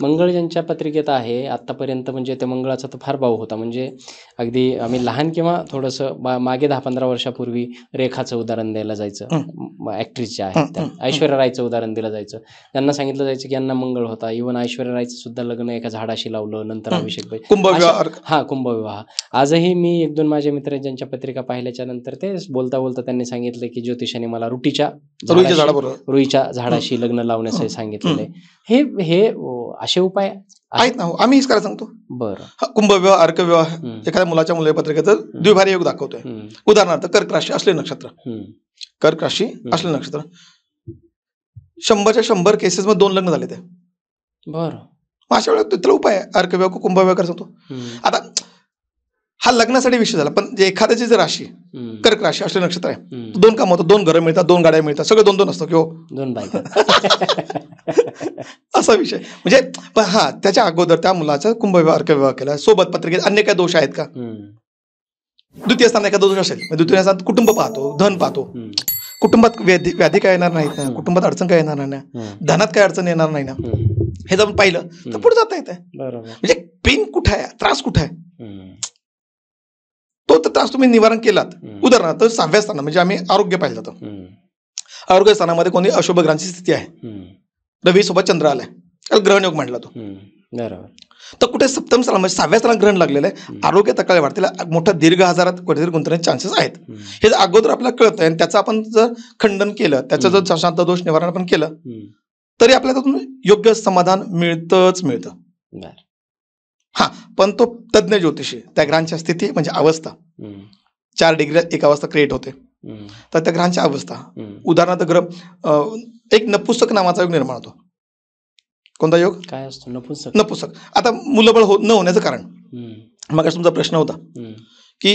मंगळ ज्यांच्या पत्रिकेत आहे आतापर्यंत, म्हणजे त्या मंगळाचा तर फार भाव होता. म्हणजे अगदी आम्ही लहान किंवा थोडंसं मागे 10-15 वर्षापूर्वी रेखाचं उदाहरण द्यायला जायचं, ऍक्ट्रेस ज्या आहेत त्या, ऐश्वर्या रायचं उदाहरण दिलं जायचं. त्यांना सांगितलं जायचं की यांना मंगळ होता. इव्हन ऐश्वर्या रायचं सुद्धा लग्न एका झाडाशी लावलं, नंतर अभिषेक, कुंभविवाह. आजही मी 1-2 माझे मित्र ज्यांच्या पत्रिका पाहिल्याच्या नंतर ते बोलता बोलता त्यांनी सांगितलं की ज्योतिषाने मला रुईच्या झाडाशी लग्न लावण्यासाठी सांगितलेलं आहे. हे असे उपाय आहेत ना. आम्ही हेच करायला सांगतो. बरं. कुंभविवाह, अर्कविवाह, एखाद्या मुलाच्या मुले पत्रिकेचं द्विभार्य योग दाखवतोय. उदाहरणार्थ कर्क राशी असले नक्षत्र, कर्क राशी असले नक्षत्र, 100च्या 100 केसेस मध्ये 2 लग्न झाले ते. बरं. अशा वेळेला त्याला उपाय आहे, अर्कविवाह, कुंभविवाह कर सांगतो. आता हा लग्नासाठी विषय झाला, पण जे एखाद्याची जर राशी कर्क राशी असले नक्षत्र आहे, 2 काम होतं, 2 घरं मिळतात, 2 गाड्या मिळतात, सगळं 2-2 असतं किंवा 2 बायका असा विषय. म्हणजे पण हा त्याच्या अगोदर त्या मुलाचा कुंभविवाह, अर्कविवाह केला, सोबत पत्रिकेत अन्य काय दोष आहेत का. द्वितीय स्थान एखादा दोष असेल, द्वितीय स्थान कुटुंब पाहतो, धन पाहतो, कुटुंबात व्याधी काय येणार नाहीत ना, कुटुंबात अडचण काय येणार नाही ना, धनात काय अडचण येणार नाही ना, हे जर पाहिलं तर पुढे जाता येते. म्हणजे पेन कुठे आहे, त्रास कुठे आहे, तो त्रास तुम्ही निवारण केलात. उदाहरणार्थ 6व्या स्थानात म्हणजे आम्ही आरोग्य पाहिलं जातं, आरोग्य स्थानामध्ये कोणी अशुभ ग्रहांची स्थिती आहे, रवी सोबत चंद्र आलाय, ग्रहणयोग मांडला तो. तर कुठे सप्तम स्थानात म्हणजे 6व्या स्थानात ग्रहण लागलेलं आहे, आरोग्य तकाळी वाढतील, मोठ्या दीर्घ आजारात कुठेतरी गुंतण्याचे चान्सेस आहेत. हे अगोदर आपल्याला कळतं आणि त्याचं आपण जर खंडन केलं, त्याचं जर शांत दोष निवारण आपण केलं तरी आपल्याला त्यातून योग्य समाधान मिळतं. हा, पण तो तज्ज्ञ ज्योतिषी त्या ग्रहांच्या स्थिती म्हणजे अवस्था 4 डिग्री एक अवस्था क्रिएट होते, तर त्या ग्रहांच्या अवस्था, उदाहरणार्थ ग्रह एक नपुंसक नावाचा योग निर्माण होतो. कोणता योग काय असतो नपुंसक? नपुंसक. आता मुलंबळ न होण्याचं कारण, मग तुमचा प्रश्न होता की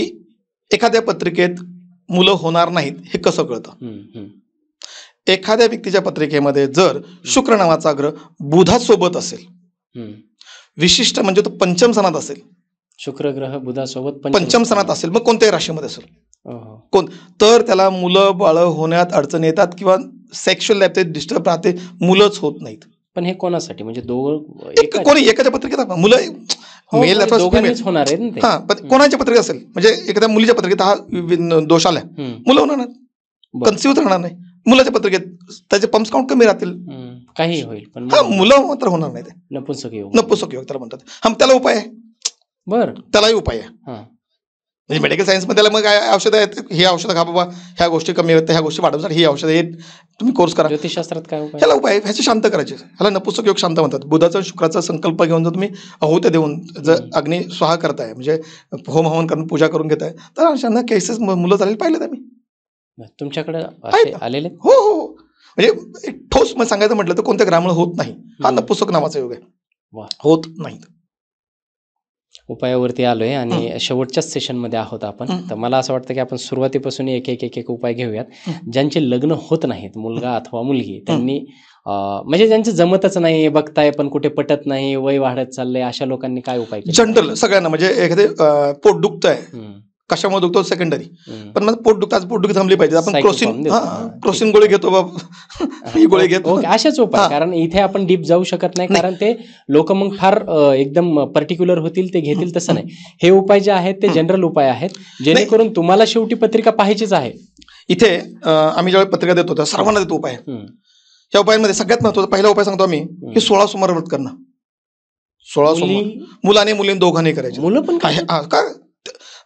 एखाद्या पत्रिकेत मुलं होणार नाहीत हे कसं कळतं. एखाद्या व्यक्तीच्या पत्रिकेमध्ये जर शुक्र नावाचा ग्रह बुधासोबत असेल, विशिष्ट म्हणजे तो पंचम स्थानात असेल, शुक्र ग्रह बुधासोबत पंचम स्थानात असेल, मग कोणत्याही राशीमध्ये असेल कोण, तर त्याला मुलं बाळ होण्यात अडचण येतात किंवा सेक्शुअल लाईफ डिस्टर्ब राहते, मुलंच होत नाहीत. पण हे कोणासाठी, म्हणजे कोणी एखाद्या पत्रिकेत मुलं मेल होणार आहे, हा, पण कोणाच्या पत्रिकेत असेल, म्हणजे एखाद्या मुलीच्या पत्रिकेत हा दोष आलाय, मुलं होणार नाही, कन्सिव्ह राहणार नाही. मुलाच्या पत्रिकेत त्याचे पंप्स काउंट कमी राहतील, काही होईल पण हा मुलं मात्र होणार नाही. ते नपुंसक योग. नपुंसक योग त्याला म्हणतात. हा त्याला उपाय आहे. बर. त्यालाही उपाय आहे. हा. म्हणजे मेडिकल सायन्समध्ये त्याला मग काय औषधं आहेत, ही औषधं खा बाबा, ह्या गोष्टी कमी होतात, ह्या गोष्टी वाढवतात, ही औषधं आहेत, तुम्ही कोर्स करा. ज्योतिषशास्त्रात काय उपाय? ह्याला उपाय ह्याचे शांत करायचे. ह्याला नपुंसक योग शांत म्हणतात. बुधाचा शुक्राचा संकल्प घेऊन जर तुम्ही आहुत्या देऊन जर अग्नी स्वाहा करताय, म्हणजे होम हवन करून पूजा करून घेताय, तर अशांना केसेस मुलं झालेले पाहिलेत आम्ही. तुमच्याकडे आहेत. आलेले? हो हो. म्हणजे एक ठोस मग सांगायचं म्हटलं तर कोणत्या ग्रामाला होत नाही. हा नपुंसक नावाचा योग आहे. वा. होत नाही. उपायावरती आलोय आणि शेवटच्याच सेशन मध्ये आहोत आपण. तर मला असं वाटतं की आपण सुरुवातीपासून एक एक एक एक उपाय घेऊयात. ज्यांचे लग्न होत नाहीत, मुलगा अथवा मुलगी, त्यांनी म्हणजे ज्यांचं जमतच नाही, बघताय पण कुठे पटत नाही, वय वाढत चाललंय, अशा लोकांनी काय उपाय केले? जनरल सगळ्यांना म्हणजे एखादे पोट दुखत आहे, कशामुळे दुखतो सेकंडरी, पण मग पोट दुखी थांबली पाहिजे. आपण क्रोसिन गोळी घेतो बाबा, ही गोळी घेतो. असेच उपाय, कारण इथे आपण डीप जाऊ शकत नाही, कारण ते लोक मग फार एकदम पर्टिक्युलर होतील, ते घेतील. तसं नाही, हे उपाय जे आहेत ते जनरल उपाय आहेत, जेणेकरून तुम्हाला शेवटी पत्रिका पाहायचीच आहे. इथे आम्ही ज्यावेळी पत्रिका देतो तर सर्वांना देतो उपाय. या उपायांमध्ये सगळ्यात महत्वाचा पहिला उपाय सांगतो आम्ही, की 16 सोमवार व्रत करणं. 16 सोमवार मुलाने मुलीने दोघांनी करायचे. मुलं पण का?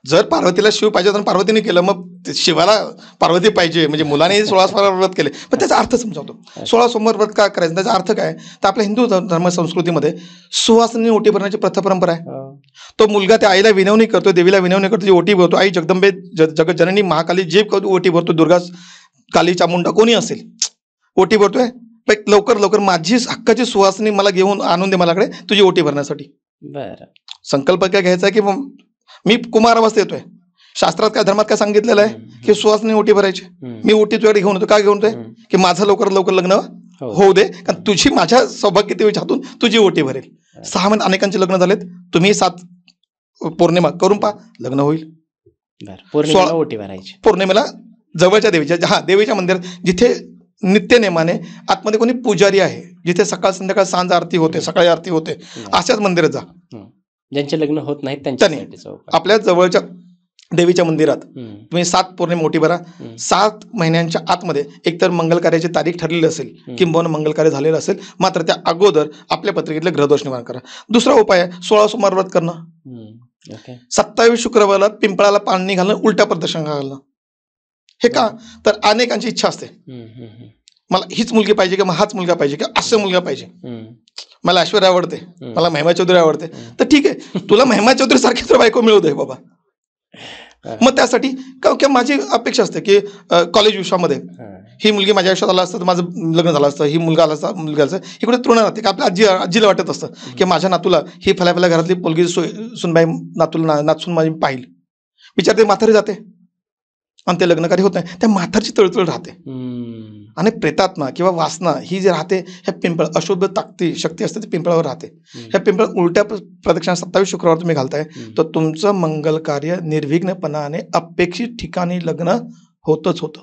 जर पार्वतीला शिव पाहिजे तर पार्वतीने केलं, मग शिवाला पार्वती पाहिजे, म्हणजे मुलाने 16 सोमवार व्रत केले. पण त्याचा अर्थ समजावतो. 16 सोमवार व्रत का करायचं, त्याचा अर्थ काय? तर आपल्या हिंदू धर्म संस्कृतीमध्ये सुवासिनी ओटी भरण्याची प्रथा परंपरा आहे. तो मुलगा त्या आईला विनवणी करतो, देवीला विनवणी करतो, ओटी भरतो. आई जगदंबे जगज्जननी महाकाली जे ओटी भरतो, दुर्गा, काली, चामुंडा कोणी असेल, ओटी भरतोय, लवकर लवकर माझी हक्काची सुवासिनी मला घेऊन आणून दे माझ्याकडे तुझी ओटी भरण्यासाठी. बरं. संकल्प काय घ्यायचा की मी कुमार अवस्था येतोय, शास्त्रात काय धर्मात काय सांगितलेलं आहे की सुवासिनी ओटी भरायची. मी ओटी तुझ्याकडे घेऊन येतो. काय घेऊन येतोय? की माझं लवकर लवकर लग्न होऊ दे, कारण तुझी माझ्या सौभाग्यतेच्या हातून तुझी ओटी भरेल. 6 महिन्यात अनेकांचे लग्न झालेत. तुम्ही 7 पौर्णिमा करून पहा, लग्न होईल. पौर्णिमेला ओटी भरायची. पौर्णिमेला जवळच्या देवीच्या देवीच्या मंदिरात, जिथे नित्यनेमाने आतमध्ये कोणी पुजारी आहे, जिथे सकाळ संध्याकाळ सांज आरती होते, सकाळी आरती होते, अशाच मंदिरात जा. ज्यांचे लग्न होत नाहीत त्यांच्यासाठी आपल्या जवळच्या देवीच्या मंदिरात तुम्ही 7 पौर्णिमा ओटी भरा. 7 महिन्यांच्या आतमध्ये एकतर मंगल कार्याची तारीख ठरलेली असेल, किंबहुना मंगल कार्य झालेलं असेल, मात्र त्या अगोदर आपल्या पत्रिकेतले ग्रहदोष निवारण करा. दुसरा उपाय आहे 16 सोमवार व्रत करणं. 27 शुक्रवारला पिंपळाला पाणी घालणं, उलट्या प्रदक्षिणा घालणं. हे का? तर अनेकांची इच्छा असते, मला हीच मुलगी पाहिजे किंवा हाच मुलगा पाहिजे किंवा असं मुलगा पाहिजे, मला ऐश्वर्या आवडते, मला महिमा चौधरी आवडते. तर ठीक आहे, तुला महिमा चौधरी सारखी तर बायको मिळू दे बाबा. मग त्यासाठी माझी अपेक्षा असते की कॉलेज विश्वामध्ये ही मुलगी माझ्या आयुष्यात आला असतं तर माझं लग्न झालं असतं, ही मुलगा आला असता, मुलगा असतं. इकडे तृण राहते की आपल्या आजीला वाटत असतं की माझ्या नातूला ही फल्या घरातली मुलगी सुनबाई नातूला नाचून माझी पाहिली. विचार ते म्हातारी जाते आणि ते लग्नकारी होत नाही, त्या म्हातारची तळतळ राहते. आणि प्रेतात्मा किंवा वासना ही जी राहते, ह्या पिंपळ अशुभ ताकदी शक्ती असते, ती पिंपळावर राहते. ह्या पिंपळ उलट्या प्रदक्षिणा 27 शुक्रवार तुम्ही घालताय, तर तुमचं मंगल कार्य निर्विघ्नपणाने अपेक्षित ठिकाणी लग्न होतच होतं.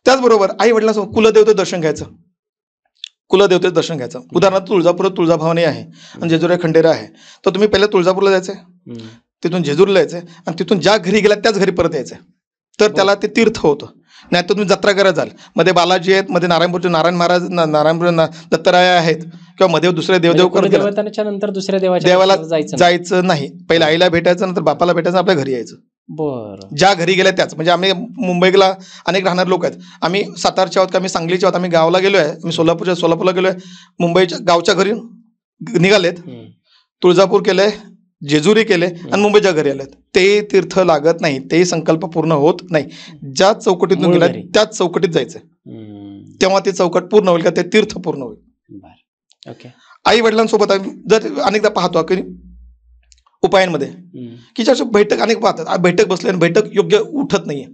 त्याचबरोबर आई वडिलांसमोर कुलदेवते दर्शन घ्यायचं. कुलदेवतेचं दर्शन घ्यायचं. उदाहरणार्थ तुळजापुरात तुळजाभवानी आहे आणि जेजुरी खंडेरा आहे, तर तुम्ही पहिल्या तुळजापूरला जायचंय, तिथून जेजूरला यायचंय आणि तिथून ज्या घरी गेला त्याच घरी परत यायचंय. तर त्याला ते तीर्थ होतं. नाही तर तुम्ही जत्रा करत जाल, मध्ये बालाजी आहेत, मध्ये नारायणपूरचे नारायण महाराज, नारायणपूर दत्तराय आहेत, किंवा मध्ये दुसरे देवदेव करत नंतर दुसऱ्या देवाला जायचं नाही. पहिल्या आईला भेटायचं, नंतर बापाला भेटायचं, आपल्या घरी यायचं. बरं. ज्या घरी गेल्या त्याच. म्हणजे आम्ही मुंबईला अनेक राहणारे लोक आहेत, आम्ही सातारचे आहोत, आम्ही सांगलीचे आहोत, आम्ही गावाला गेलोय, आम्ही सोलापूरला गेलोय, मुंबईच्या गावच्या घरी निघालेत, तुळजापूर केलंय, जेजुरी केले आणि मुंबईच्या घरी आलेत. ते तीर्थ लागत नाही, ते संकल्प पूर्ण होत नाही. ज्या चौकटीतून गेला त्याच चौकटीत जायचंय, तेव्हा ते चौकट पूर्ण होईल का, ते तीर्थ पूर्ण होईल. आई वडिलांसोबत जर अनेकदा पाहतो की उपायांमध्ये की ज्या बैठक अनेक पाहतात, बैठक बसले आणि बैठक योग्य उठत नाहीये,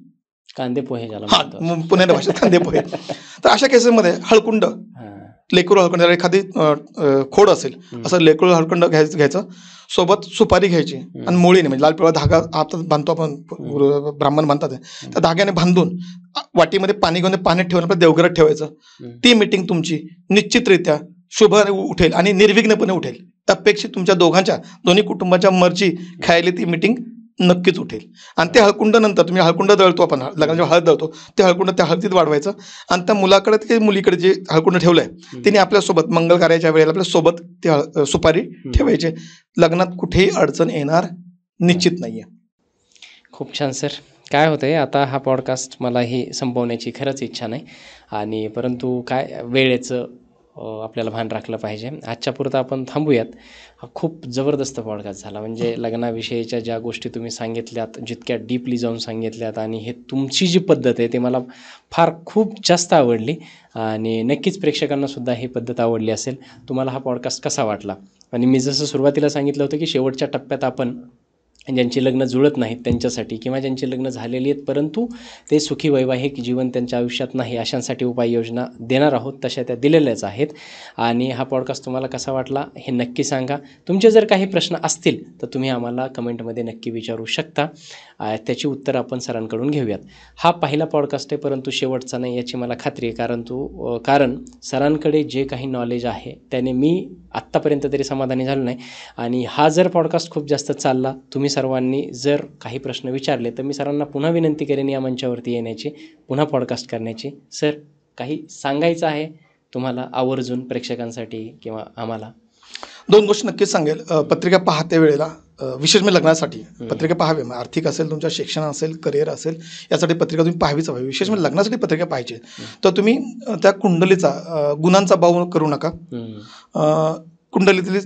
कांदे पोहे हा पुण्याच्या भाषेत कांदे पोहे. तर अशा केसेसमध्ये हळकुंड, लेकरू हळकुंड, एखादी खोड असेल असं लेकरू हळकुंड घ्यायचं, सोबत सुपारी घ्यायची आणि मोळीने, म्हणजे लाल पिवळा धागा हातात बांधतो आपण, ब्राह्मण बांधतात, त्या धाग्याने बांधून वाटीमध्ये पाणी घेऊन पाण्यात ठेवून आपल्या देवघरात ठेवायचं. ती मीटिंग तुमची निश्चितरित्या शुभ उठेल आणि निर्विघ्नपणे उठेल. अपेक्षित तुमच्या दोन्ही कुटुंबाच्या मर्जी खायला ती मीटिंग नक्कीच उठेल. आणि ते हळकुंड नंतर तुम्ही हळकुंड दळतो आपण लग्नाच्या हळद दळतो, ते हळकुंड त्या हळदीत वाढवायचं आणि त्या मुलाकडे ते मुलीकडे जे हळकुंड ठेवलंय तिने आपल्यासोबत मंगल कार्याच्या वेळेला आपल्या सोबत ते सुपारी ठेवायचे. लग्नात कुठेही अडचण येणार निश्चित नाहीये. खूप छान सर. काय होतंय आता हा पॉडकास्ट मलाही संपवण्याची खरंच इच्छा नाही आणि परंतु काय वेळेचं आपल्याला भान राखलं पाहिजे. आजच्या पुरतं आपण थांबूयात. हा खूप जबरदस्त पॉडकास्ट झाला. म्हणजे लग्नाविषयीच्या ज्या गोष्टी तुम्ही सांगितल्यात, जितक्या डीपली जाऊन सांगितल्यात आणि हे तुमची जी पद्धत आहे ते मला खूप जास्त आवडली आणि नक्कीच प्रेक्षकांना सुद्धा ही पद्धत आवडली असेल. तुम्हाला हा पॉडकास्ट कसा वाटला? आणि मी जसं सुरुवातीला सांगितलं होतं की शेवटच्या टप्प्यात आपण ज्यांची लग्न जुळत नाहीत त्यांच्यासाठी किंवा ज्यांची लग्न झालेली आहेत परंतु ते सुखी वैवाहिक जीवन त्यांच्या आयुष्यात नाही अशांसाठी उपाययोजना देणार आहोत, तशा त्या दिलेल्याच आहेत. आणि हा पॉडकास्ट तुम्हाला कसा वाटला हे नक्की सांगा. तुमचे जर काही प्रश्न असतील तर तुम्ही आम्हाला कमेंटमध्ये नक्की विचारू शकता. त्याची उत्तरं आपण सरांकडून घेऊयात. हा पहिला पॉडकास्ट आहे परंतु शेवटचा नाही याची मला खात्री आहे. कारण सरांकडे जे काही नॉलेज आहे त्याने मी आत्तापर्यंत तरी समाधानी झालो नाही. आणि हा जर पॉडकास्ट खूप जास्त चालला, तुम्ही सर्वांनी जर काही प्रश्न विचारले तर मी सरांना पुन्हा विनंती करेन या मंचावरती येण्याची, पुन्हा पॉडकास्ट करण्याची. सर काही सांगायचं आहे तुम्हाला आवर्जून प्रेक्षकांसाठी किंवा आम्हाला? 2 गोष्टी नक्कीच सांगेल. पत्रिका पाहते वेळेला विशेष म्हणजे लग्नासाठी पत्रिका पाहावी. आर्थिक असेल, तुमच्या शिक्षण असेल, करिअर असेल, यासाठी पत्रिका तुम्ही पाहावीच हवी. विशेष म्हणजे लग्नासाठी पत्रिका पाहिजे तर तुम्ही त्या कुंडलीचा गुणांचा भाव करू नका. कुंडलीतली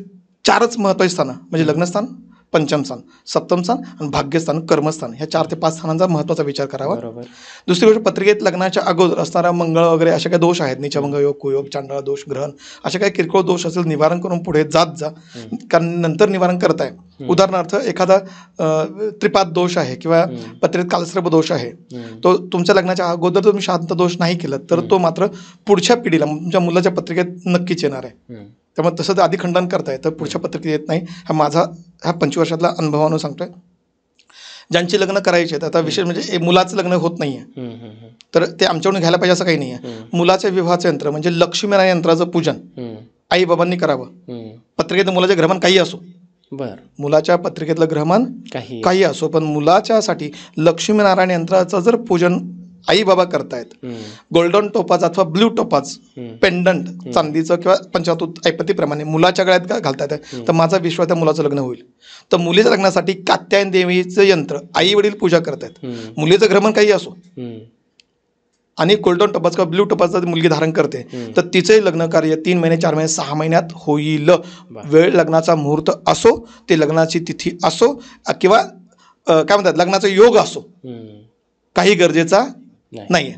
4च महत्त्वाची स्थानं म्हणजे लग्नस्थान, पंचम स्थान, सप्तम स्थान आणि भाग्यस्थान, कर्मस्थान, ह्या 4 ते 5 स्थानांचा महत्त्वाचा विचार करावा. दुसरी गोष्ट, पत्रिकेत लग्नाच्या अगोदर असणारा मंगळ वगैरे अशा काही दोष आहेत, नीचभंग योग, कुयोग, चांडाळ दोष, ग्रहण, अशा काही किरकोळ दोष असेल निवारण करून पुढे जात जा. कारण नंतर निवारण करताय. उदाहरणार्थ एखादा त्रिपाद दोष आहे किंवा पत्रिकेत कालसर्प दोष आहे, तो तुमच्या लग्नाच्या अगोदर तुम्ही शांत दोष नाही केलं तर तो मात्र पुढच्या पिढीला तुमच्या मुलाच्या पत्रिकेत नक्कीच येणार आहे. त्यामुळे तसं तर आधी खंडन करताय तर पुढच्या पत्रिकेत येत नाही. हा 25 वर्षातला अनुभवानं सांगतोय. ज्यांची लग्न करायची आहेत, आता विशेष म्हणजे मुलाचं लग्न होत नाहीये तर ते आमच्याकडून घ्यायला पाहिजे असं काही नाही आहे. मुलाच्या विवाहाचं यंत्र म्हणजे लक्ष्मीनारायण यंत्राचं पूजन आई बाबांनी करावं. पत्रिकेत मुलाचे ग्रहमान काही असो, मुलाच्या पत्रिकेतलं ग्रहमान काही असो, पण मुलाच्यासाठी लक्ष्मीनारायण यंत्राचं जर पूजन आई बाबा करतायत, गोल्डन टोपाज अथवा ब्ल्यू टोपाज पेंडंट चांदीचं किंवा पंचावृत्त ऐपतीप्रमाणे मुलाच्या गळ्यात का घालतात तर माझा विश्वास त्या मुलाचं लग्न होईल. तर मुलीच्या लग्नासाठी कात्यायन देवीचं यंत्र आई वडील पूजा करतायत, मुलीचं ग्रहमान काही असो आणि गोल्डन टोपाज किंवा ब्ल्यू टोपाज मुलगी धारण करते तर तिचे लग्न कार्य 3 महिने, 4 महिने, 6 महिन्यात होईल. वेळ लग्नाचा मुहूर्त असो, ते लग्नाची तिथी असो किंवा काय म्हणतात लग्नाचा योग असो, काही गरजेचा नाहीये.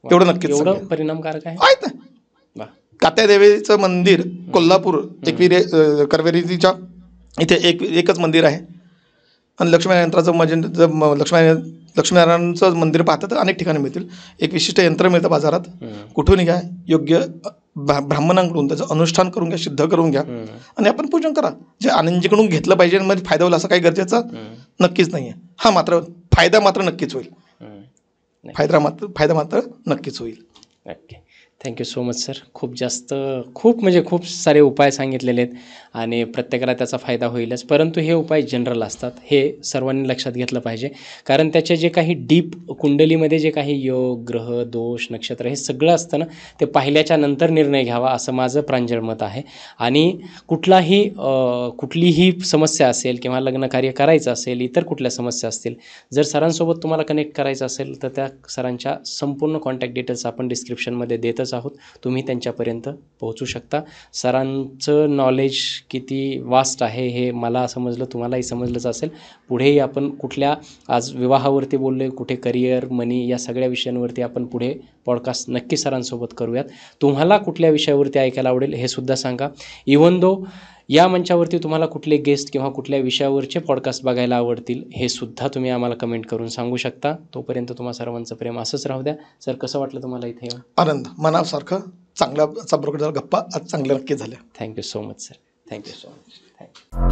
एवढं नक्कीच परिणामकारक आहे. आहेत ना. कात्यादेवीचं मंदिर कोल्हापूर करवेरीच्या इथे एकच मंदिर आहे आणि लक्ष्मीनारायणचं मंदिर पाहतात तर अनेक ठिकाणी मिळतील. एक विशिष्ट यंत्र मिळतं बाजारात, कुठून घ्या, योग्य ब्राह्मणांकडून त्याचं अनुष्ठान करून घ्या, सिद्ध करून घ्या आणि आपण पूजन करा. जे आनंदजीकडून घेतलं पाहिजे मध्ये फायदा होईल असं काही गरजेचं नक्कीच नाहीये. हा मात्र फायदा मात्र नक्कीच होईल. फायदा मात्र नक्कीच होईल. Okay, thank you so much sir. खूप सारे उपाय सांगितलेले आहेत आणि प्रत्येकाला त्याचा फायदा होईलच, परंतु हे उपाय जनरल असतात हे सर्वांनी लक्षात घेतलं पाहिजे. कारण त्याचे जे काही डीप कुंडलीमध्ये जे काही योग, ग्रह, दोष, नक्षत्र हे सगळं असतं ना, ते पाहिल्याच्या नंतर निर्णय घ्यावा असं माझं प्रांजळ मत आहे. आणि कुठलीही समस्या असेल किंवा लग्न कार्य करायचं असेल, इतर कुठल्या समस्या असतील, जर सरांसोबत तुम्हाला कनेक्ट करायचं असेल तर त्या सरांच्या संपूर्ण कॉन्टॅक्ट डिटेल्स आपण डिस्क्रिप्शनमध्ये देतच आहोत. तुम्ही त्यांच्यापर्यंत पोहोचू शकता. सरांचं नॉलेज किती वास्ट आहे हे मला समजलं, तुम्हालाही समजलंच असेल. पुढेही आपण कुठल्या, आज विवाहावरती बोलले, कुठे करिअर, मनी, या सगळ्या विषयांवरती आपण पुढे पॉडकास्ट नक्की सरांसोबत करूयात. तुम्हाला कुठल्या विषयावरती ऐकायला आवडेल हे सुद्धा सांगा. इव्हन दो या मंचावरती तुम्हाला कुठले गेस्ट किंवा कुठल्या विषयावरचे पॉडकास्ट बघायला आवडतील हे सुद्धा तुम्ही आम्हाला कमेंट करून सांगू शकता. तोपर्यंत तुम्हा सर्वांचं प्रेम असंच राहू द्या. सर, कसं वाटलं तुम्हाला इथे येऊन? आनंद, मनासारखं चांगला बरोबर झाला, गप्पा आज चांगल्या नक्की झाल्या. Thank you so much sir. Thank you so much. Thank you.